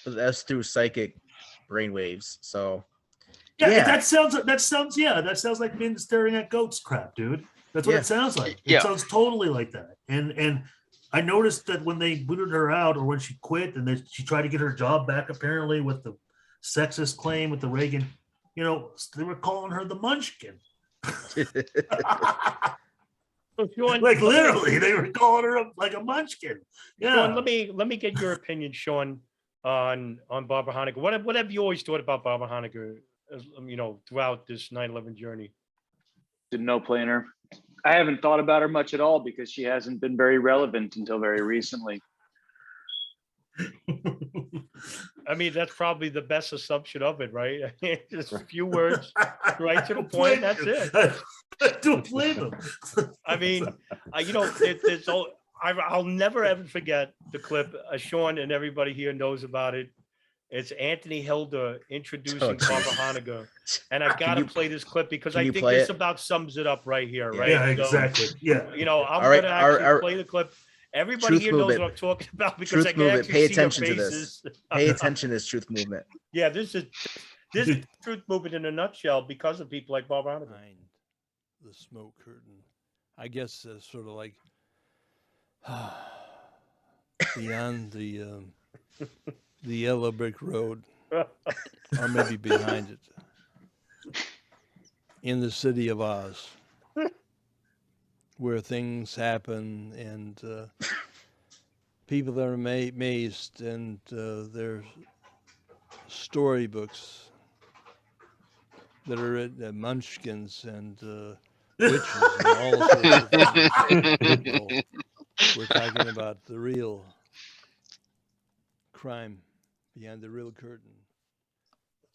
That's through psychic brainwaves. So that sounds like being staring at goats crap, dude. That's what it sounds like. It sounds totally like that. And I noticed that when they booted her out or when she quit and she tried to get her job back, apparently with the sexist claim with the Reagan, they were calling her the Munchkin. Like literally, they were calling her like a Munchkin. Yeah. Sean, let me get your opinion, Sean, on Barbara Honegger. What have you always thought about Barbara Honegger, throughout this 9/11 journey? Didn't know playing her. I haven't thought about her much at all because she hasn't been very relevant until very recently. I mean, that's probably the best assumption of it, right? Just a few words, right to the point. That's it. I don't blame them. I mean, I'll never ever forget the clip. Sean and everybody here knows about it. It's Anthony Hilder introducing Barbara Honegger, and I gotta play this clip because I think this about sums it up right here, right? Yeah, exactly. Yeah. I'm gonna actually play the clip. Everybody here knows what I'm talking about because I can actually Pay see attention their to faces. this. Pay attention to this truth movement. Yeah, this is truth movement in a nutshell because of people like Barbara Honegger. Behind the smoke curtain, I guess sort of like beyond the yellow brick road, or maybe behind it, in the city of Oz, where things happen and people are amazed, and there's storybooks that are written, munchkins and witches and all sorts of things. We're talking about the real crime behind the real curtain.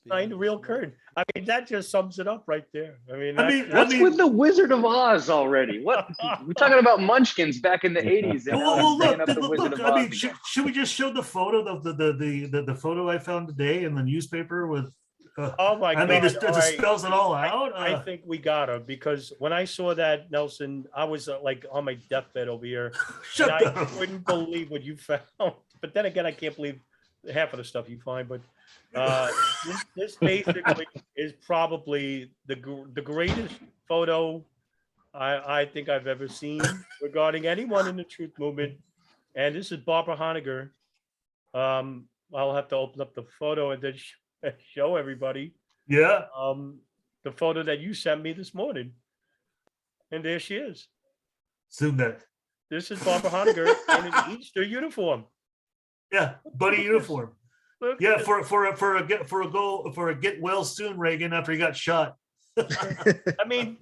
behind the real curtain. I mean, that just sums it up right there. I mean, What's with the Wizard of Oz already? What we're talking about Munchkins back in the 80s. And Well, bringing up the look, Wizard of I mean, Oz should we just show the photo of the photo I found today in the newspaper with? Oh my God! I mean, it All right. spells it all out. I think we got her, because when I saw that, Nelson, I was like on my deathbed over here. Shut and I up. couldn't believe what you found. But then again, I can't believe half of the stuff you find. But this basically is probably the greatest photo I think I've ever seen regarding anyone in the truth movement. And this is Barbara Honegger. I'll have to open up the photo and then show everybody. Yeah. The photo that you sent me this morning. And there she is. Zoom that. This is Barbara Honegger in an Easter uniform. Yeah, buddy uniform. Look Yeah, at for a get well soon, Reagan, after he got shot. I mean,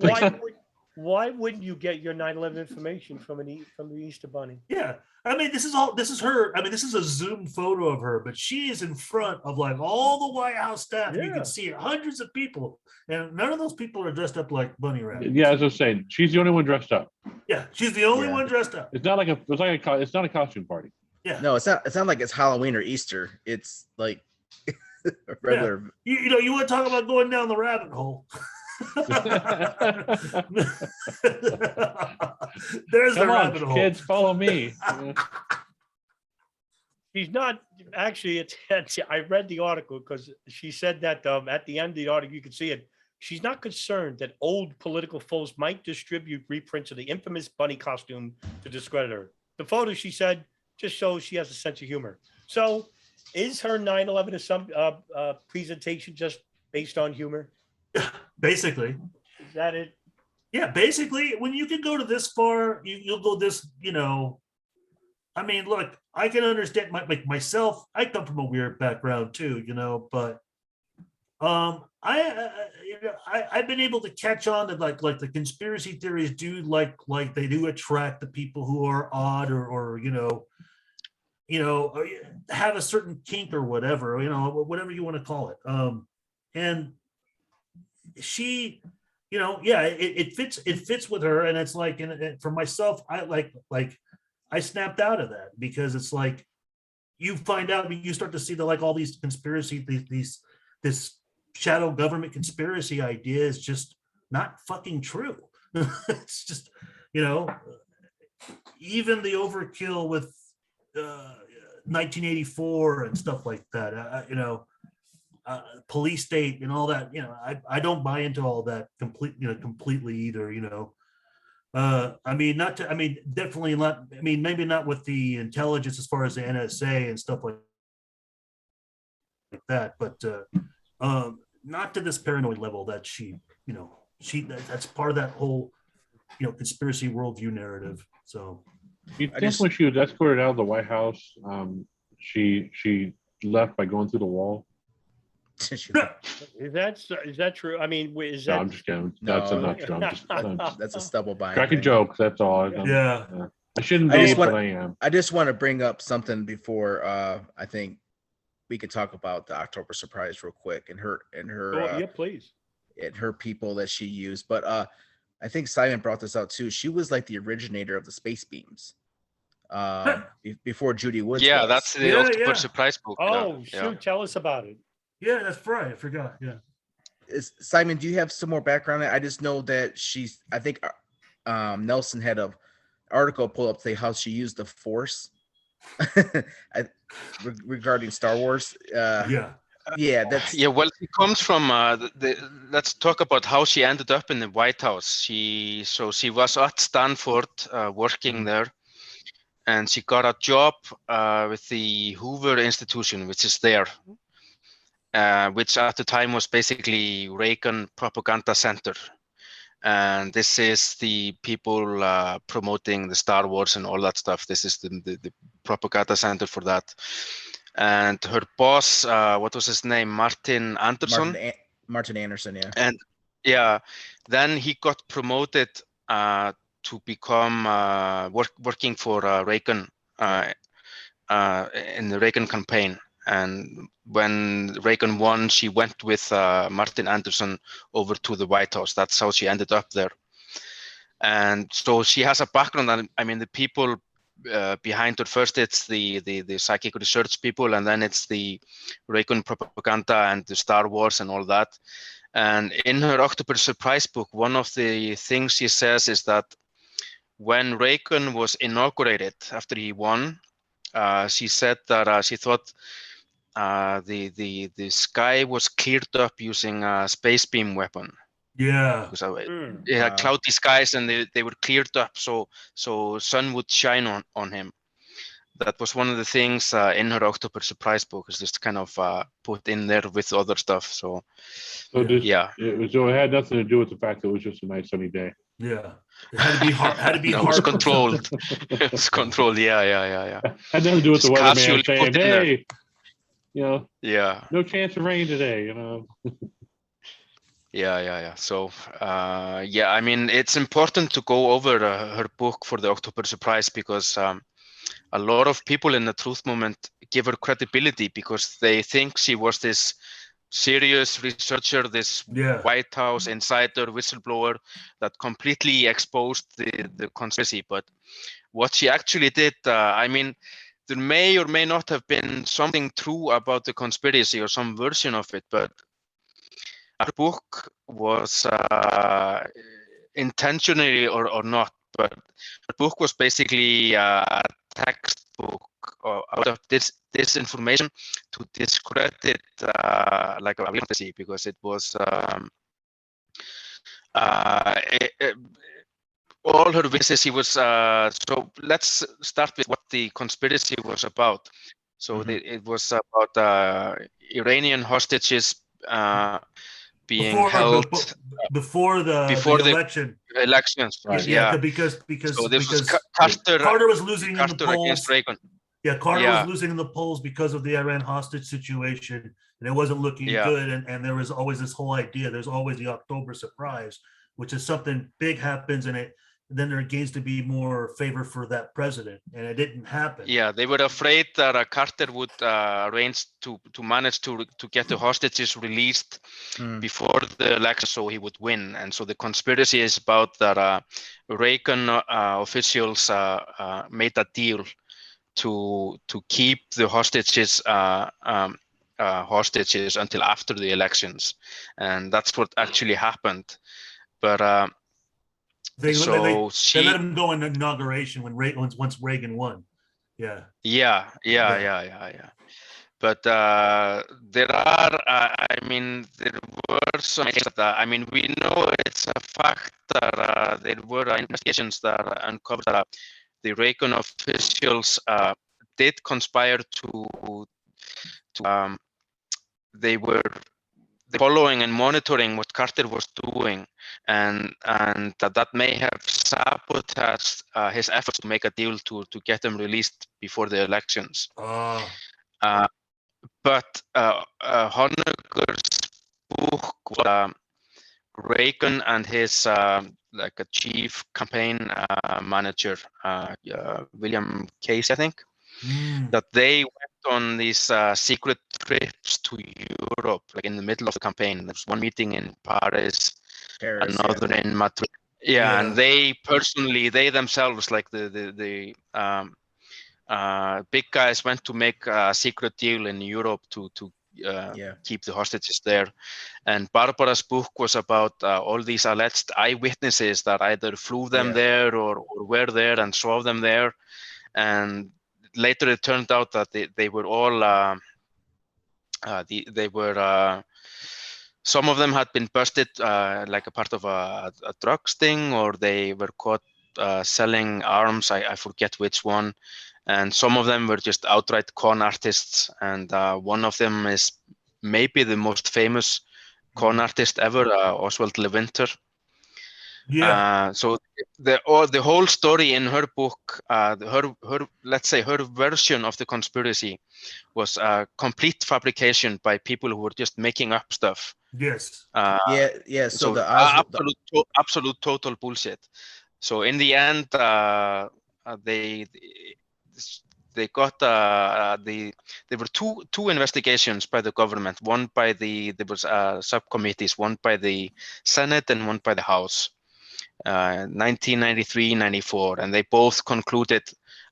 why wouldn't you get your 9/11 information from the Easter Bunny? Yeah, I mean, this is her. I mean, this is a zoom photo of her, but she is in front of like all the White House staff. You Yeah. can see hundreds of people, and none of those people are dressed up like bunny rabbits. Yeah, as I was saying, she's the only one dressed up. Yeah, she's the only Yeah. one dressed up. It's not a costume party. Yeah, No, it's not like it's Halloween or Easter. It's like a regular. you know, you want to talk about going down the rabbit hole. There's the Come on, rabbit hole. kids, follow me. She's not actually. I read the article because she said that at the end of the article, you can see it. She's not concerned that old political foes might distribute reprints of the infamous bunny costume to discredit her. The photo, she said, just shows she has a sense of humor. So, is her 9/11 some presentation just based on humor? Basically. Is that it? Yeah, basically, when you can go to this far, you'll go this, you know. I mean, look, I can understand myself. I come from a weird background too, you know, but I've been able to catch on to like the conspiracy theories do like they do attract the people who are odd or you know have a certain kink or whatever, you know, whatever you want to call it. And she, you know, yeah, it fits with her, and it's like, and for myself, I snapped out of that because it's like you find out, you start to see that like all these conspiracy, this shadow government conspiracy idea is just not fucking true. It's just, you know, even the overkill with 1984 and stuff like that, you know. Police state and all that, you know, I don't buy into all that completely either, you know. I mean, definitely not. I mean, maybe not with the intelligence as far as the NSA and stuff like that, but not to this paranoid level that she, you know, that's part of that whole, you know, conspiracy worldview narrative. So, You think when she was escorted out of the White House, she left by going through the wall? Is that true? I mean, is that? No, I'm just kidding. That's not true. That's a stubble bind. Cracking jokes. That's all. Yeah. I shouldn't I be, just but want- I am. I just want to bring up something before I think we could talk about the October surprise real quick and her Yeah, please. and her people that she used. But I think Simon brought this out too. She was like the originator of the space beams. Before Judy Woods. Yeah, was. that's the Yeah, October yeah. surprise book. Oh, yeah. shoot! Tell us about it. Yeah, that's right. I forgot. Yeah. Simon, do you have some more background? I just know that I think Nelson had an article pull up say how she used the Force regarding Star Wars. Yeah. Yeah, that's Well, it comes from let's talk about how she ended up in the White House. She was at Stanford working there, and she got a job with the Hoover Institution, which is there, which at the time was basically Reagan Propaganda Center. And this is the people promoting the Star Wars and all that stuff. This is the propaganda center for that. And her boss, what was his name? Martin Anderson. Martin Anderson, yeah. And then he got promoted to become working for Reagan in the Reagan campaign. And when Reagan won, she went with Martin Anderson over to the White House. That's how she ended up there. And so she has a background. I mean, the people behind her, first it's the psychic research people, and then it's the Reagan propaganda and the Star Wars and all that. And in her October Surprise book, one of the things she says is that when Reagan was inaugurated after he won, she said that she thought the sky was cleared up using a space beam weapon. Yeah. Because it had cloudy skies and they were cleared up, so sun would shine on him. That was one of the things in her October Surprise book, is just kind of put in there with other stuff. So yeah. So it had nothing to do with the fact that it was just a nice sunny day. Yeah. It had to be hard. Had to be No, hard. It was controlled. It was controlled. Yeah. Had nothing to do with Just the weatherman casually saying, put in there. "Hey, you know, Yeah. no chance of rain today," you know. Yeah. So, yeah, I mean, it's important to go over her book for the October Surprise, because a lot of people in the Truth Movement give her credibility because they think she was this serious researcher, this White House insider, whistleblower that completely exposed the conspiracy. But what she actually did, I mean, there may or may not have been something true about the conspiracy or some version of it, but her book was intentionally or not, but her book was basically a textbook out of this information to discredit like a fantasy, because it was all her witnesses. She was so let's start with what the conspiracy was about. So it was about Iranian hostages being held before the election. Elections, right? Yeah, because so this because was Carter was losing in the Carter polls against Reagan. Yeah, Carter was losing in the polls because of the Iran hostage situation, and it wasn't looking good. And there was always this whole idea. There's always the October surprise, which is something big happens, and then there gains to be more favor for that president, and it didn't happen. Yeah, they were afraid that Carter would arrange to manage to get the hostages released before the election, so he would win. And so the conspiracy is about that Reagan officials made a deal to keep the hostages hostages until after the elections, and that's what actually happened. But they let him go in inauguration once Reagan won. Yeah. But there are, I mean, there were some. I mean, we know it's a fact that there were investigations that uncovered that the Reagan officials did conspire to they were following and monitoring what Carter was doing, and that may have sabotaged his efforts to make a deal to get him released before the elections. But Honegger's book, Reagan and his like a chief campaign manager, William Case, I think, that they went on these secret trips to Europe, like in the middle of the campaign. There was one meeting in Paris, another in Madrid. And they themselves, like the big guys, went to make a secret deal in Europe to keep the hostages there. And Barbara's book was about all these alleged eyewitnesses that either flew them there or were there and saw them there. And later it turned out that they were all some of them had been busted like a part of a drugs thing, or they were caught selling arms. I forget which one. And some of them were just outright con artists. And one of them is maybe the most famous con artist ever, Oswald Lewinter. So the whole story in her book, her let's say her version of the conspiracy, was a complete fabrication by people who were just making up stuff. So the absolute total bullshit. So in the end, they got there were two investigations by the government. One by there was subcommittees, one by the Senate and one by the House. 1993, 94, and they both concluded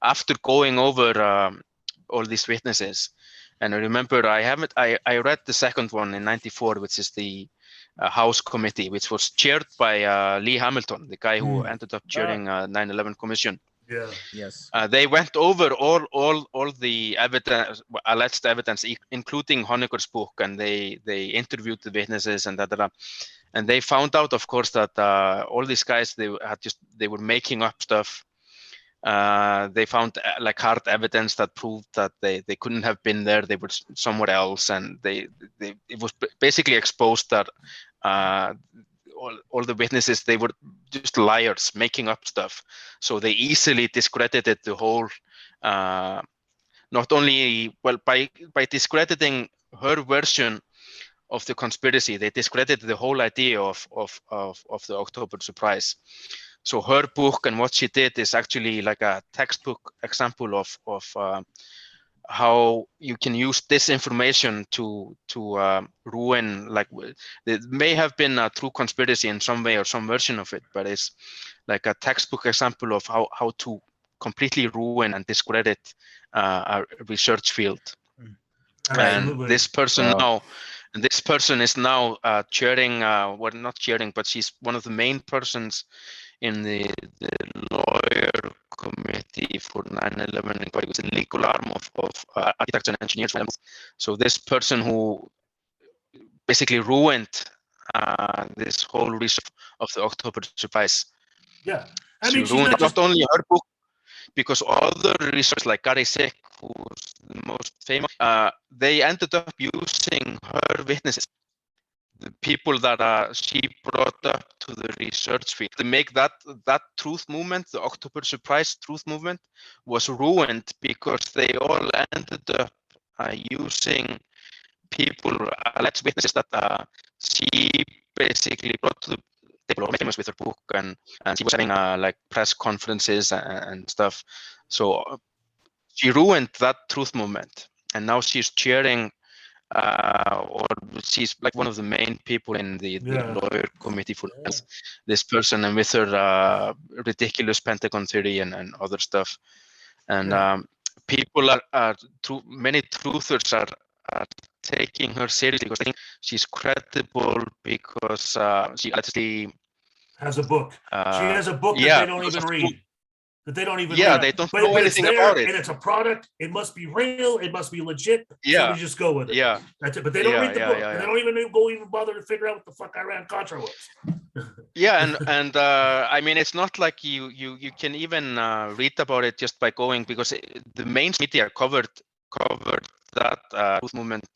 after going over all these witnesses. And I remember I read the second one in 94, which is the House committee, which was chaired by Lee Hamilton, the guy who ended up chairing 9/11 Commission. Yeah. Yes. They went over all the evidence, alleged evidence, including Honiger's book, and they interviewed the witnesses and and they found out, of course, that all these guys they were making up stuff. They found like hard evidence that proved that they couldn't have been there. They were somewhere else, and it was basically exposed that all the witnesses, they were just liars making up stuff. So they easily discredited the whole. Not only by discrediting her version of the conspiracy, they discredited the whole idea of the October surprise. So her book and what she did is actually like a textbook example of how you can use this information to ruin, like it may have been a true conspiracy in some way or some version of it, but it's like a textbook example of how to completely ruin and discredit a research field. Absolutely. And this person is now chairing, well, not chairing, but she's one of the main persons in the lawyer committee for 9/11 inquiry, which is the legal arm of architects and engineers. So this person who basically ruined this whole research of the October surprise. Yeah, I mean, she ruined not only her book, because other research like Gary Sick, who's the most famous, they ended up using her witnesses, the people that she brought up to the research field. To make that truth movement, the October surprise truth movement, was ruined because they all ended up using people, alleged witnesses that she basically brought to the table or famous with her book, and she was having like press conferences and stuff. So she ruined that truth movement, and now she's chairing or she's like one of the main people in the lawyer committee for this person, and with her ridiculous Pentagon theory and other stuff. And people many truthers are taking her seriously because I think she's credible because she actually has a book. She has a book that they don't even read. That they don't even read. They don't know anything about it. And it's a product. It must be real. It must be legit. Yeah. So we just go with it. Yeah. That's it. But they don't read the book. And they don't even bother to figure out what the fuck Iran-Contra was. Yeah, and I mean, it's not like you can even read about it just by going, because the main media covered that movement.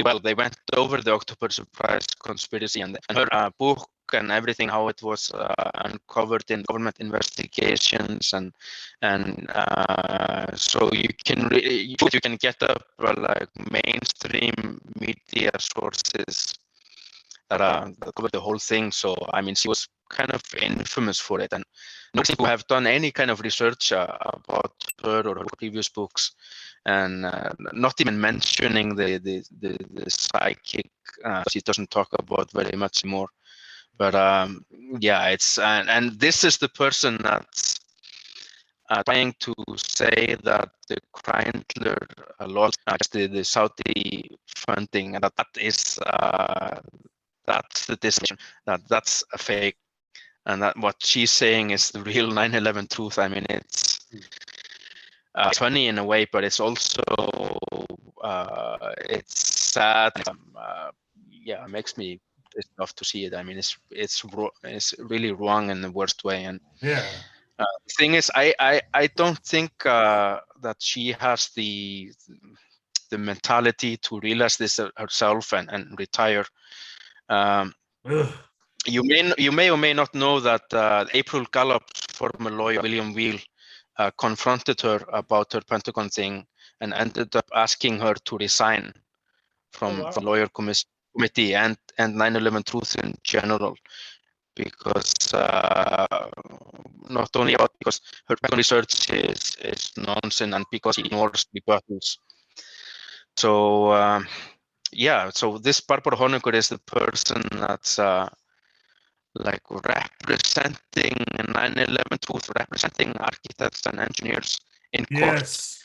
Well, they went over the October surprise conspiracy and her book and everything, how it was uncovered in government investigations, and so you can get up like mainstream media sources that covered the whole thing. So I mean, she was kind of infamous for it, and no people have done any kind of research about her or her previous books, and not even mentioning the psychic. She doesn't talk about very much more. But yeah, it's and this is the person that's trying to say that the Kreindler laws, the Saudi funding, and that is that's the decision, that's a fake, and that what she's saying is the real 9/11 truth. I mean, it's funny in a way, but it's also it's sad. Yeah, it makes me pissed off to see it. I mean, it's really wrong in the worst way. And yeah, the thing is, I don't think that she has the mentality to realize this herself and retire. You may or may not know that April Gallup's former lawyer William Weil confronted her about her Pentagon thing and ended up asking her to resign from the lawyer committee and 9/11 truth in general, because not only because her background research is nonsense and because she ignores rebuttals. So yeah, so this Barbara Honegger is the person that's like representing 9/11 truth, representing architects and engineers in court. Yes.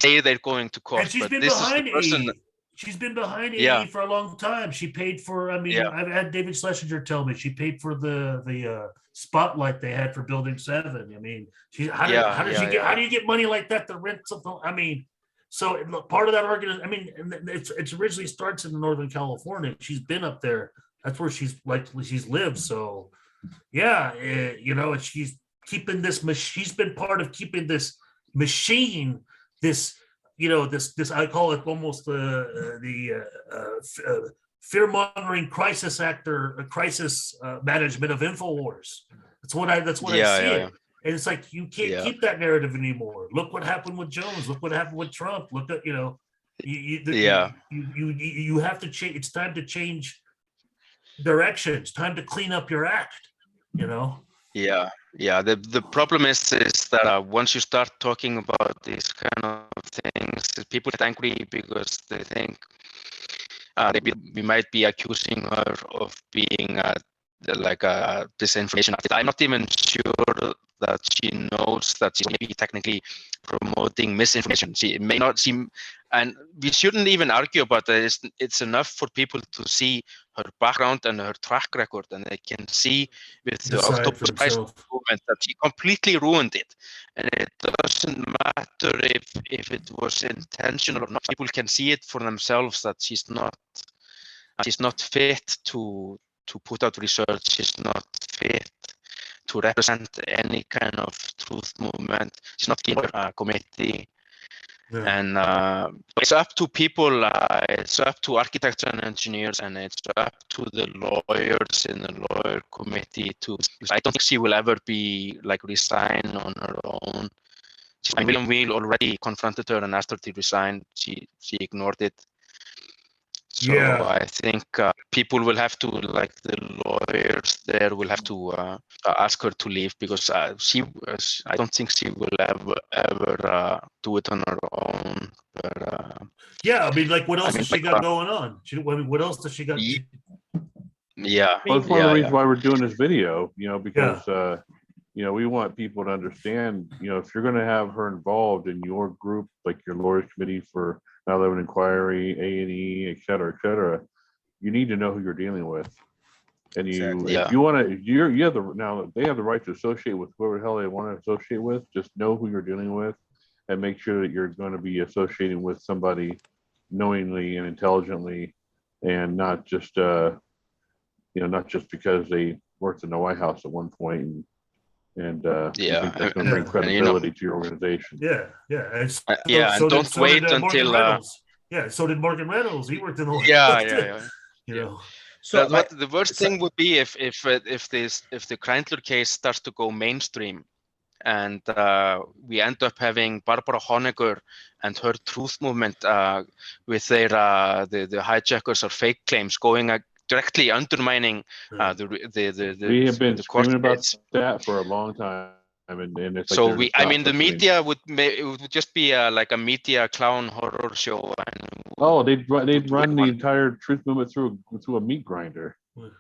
Say they're going to court, And she's but been this is the behind person. AE. She's been behind Yeah. AE for a long time. She paid for, I mean, Yeah. I've had David Schlesinger tell me she paid for the spotlight they had for Building 7. I mean, how do you get money like that to rent something? I mean, so part of that organization, I mean, it's originally starts in Northern California. She's been up there. That's where she's lived. So yeah, you know, she's keeping this, she's been part of keeping this machine, this, you know, this I call it almost the fear-mongering crisis management of InfoWars. That's what I see it. And it's like, you can't keep that narrative anymore. Look what happened with Jones. Look what happened with Trump. Look at, you know, you have to change. It's time to change direction. It's time to clean up your act, you know? Yeah. The problem is that once you start talking about these kind of things, people get angry because they think we might be accusing her of being like a disinformation artist. I'm not even sure that she knows that she's maybe technically promoting misinformation. She may not seem, and we shouldn't even argue about that. It's enough for people to see her background and her track record, and they can see with the October Spice movement that she completely ruined it. And it doesn't matter if it was intentional or not. People can see it for themselves that she's not fit to put out research. She's not fit to represent any kind of truth movement. She's not in a committee. Yeah. And it's up to people, it's up to architects and engineers, and it's up to the lawyers in the lawyer committee I don't think she will ever be like resign on her own. William Wheel already confronted her and asked her to resign. She ignored it. So yeah. I think people will have to, like the lawyers there, will have to ask her to leave because I don't think she will ever do it on her own. But yeah, I mean, like, what else has she got going on? What else does she got? Yeah, well, that's one of the reasons why we're doing this video. You know, because you know, we want people to understand. You know, if you're going to have her involved in your group, like your lawyers committee for 9/11 inquiry, A&E, et cetera, you need to know who you're dealing with. And if you want to, you have they have the right to associate with whoever the hell they want to associate with. Just know who you're dealing with, and make sure that you're going to be associating with somebody knowingly and intelligently, and not just not just because they worked in the White House at one point and you think that's going to bring credibility to your organization. And don't wait until so did Morgan Reynolds. He worked in the White House. You know. So the worst thing would be if the Kreindler case starts to go mainstream, and we end up having Barbara Honegger and her truth movement with their the hijackers or fake claims going directly undermining the we have been screaming about that for a long time. And it's so the media would just be like a media clown horror show. They'd run the entire truth movement through a meat grinder. So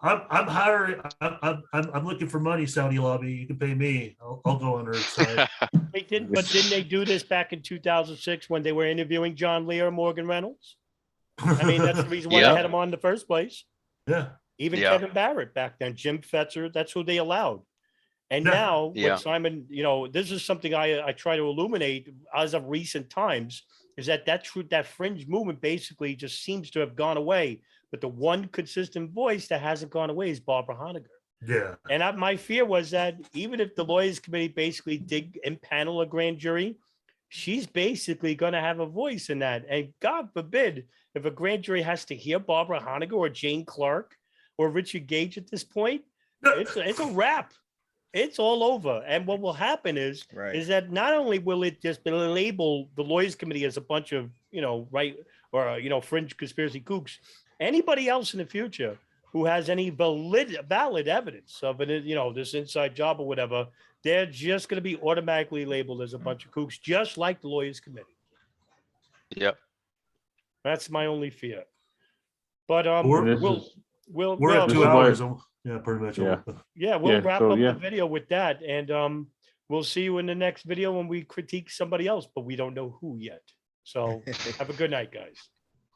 I'm hiring. I'm looking for money, Saudi lobby. You can pay me. I'll go on her side. Didn't they do this back in 2006 when they were interviewing John Lear and Morgan Reynolds? I mean, that's the reason why they had him on in the first place. Yeah. Even Kevin Barrett back then, Jim Fetzer, that's who they allowed. And now with Simon, you know, this is something I try to illuminate as of recent times, is that fringe movement basically just seems to have gone away. But the one consistent voice that hasn't gone away is Barbara Honegger. Yeah. And my fear was that even if the lawyers committee basically did impanel a grand jury, she's basically going to have a voice in that. And God forbid if a grand jury has to hear Barbara Honegger or Jane Clark or Richard Gage at this point, it's a wrap. It's all over. And what will happen is that not only will it just label the lawyers committee as a bunch of, fringe conspiracy kooks, anybody else in the future who has any valid evidence of it, you know, this inside job or whatever, they're just going to be automatically labeled as a bunch of kooks, just like the Lawyers Committee. Yep. That's my only fear. But We're- We're at this 2 is why- hours. Yeah, pretty much. Yeah. yeah, we'll Yeah, wrap so, up yeah. the video with that, and we'll see you in the next video when we critique somebody else, but we don't know who yet. So have a good night, guys.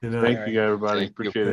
Good night. Thank you, everybody. Thank you. Appreciate it.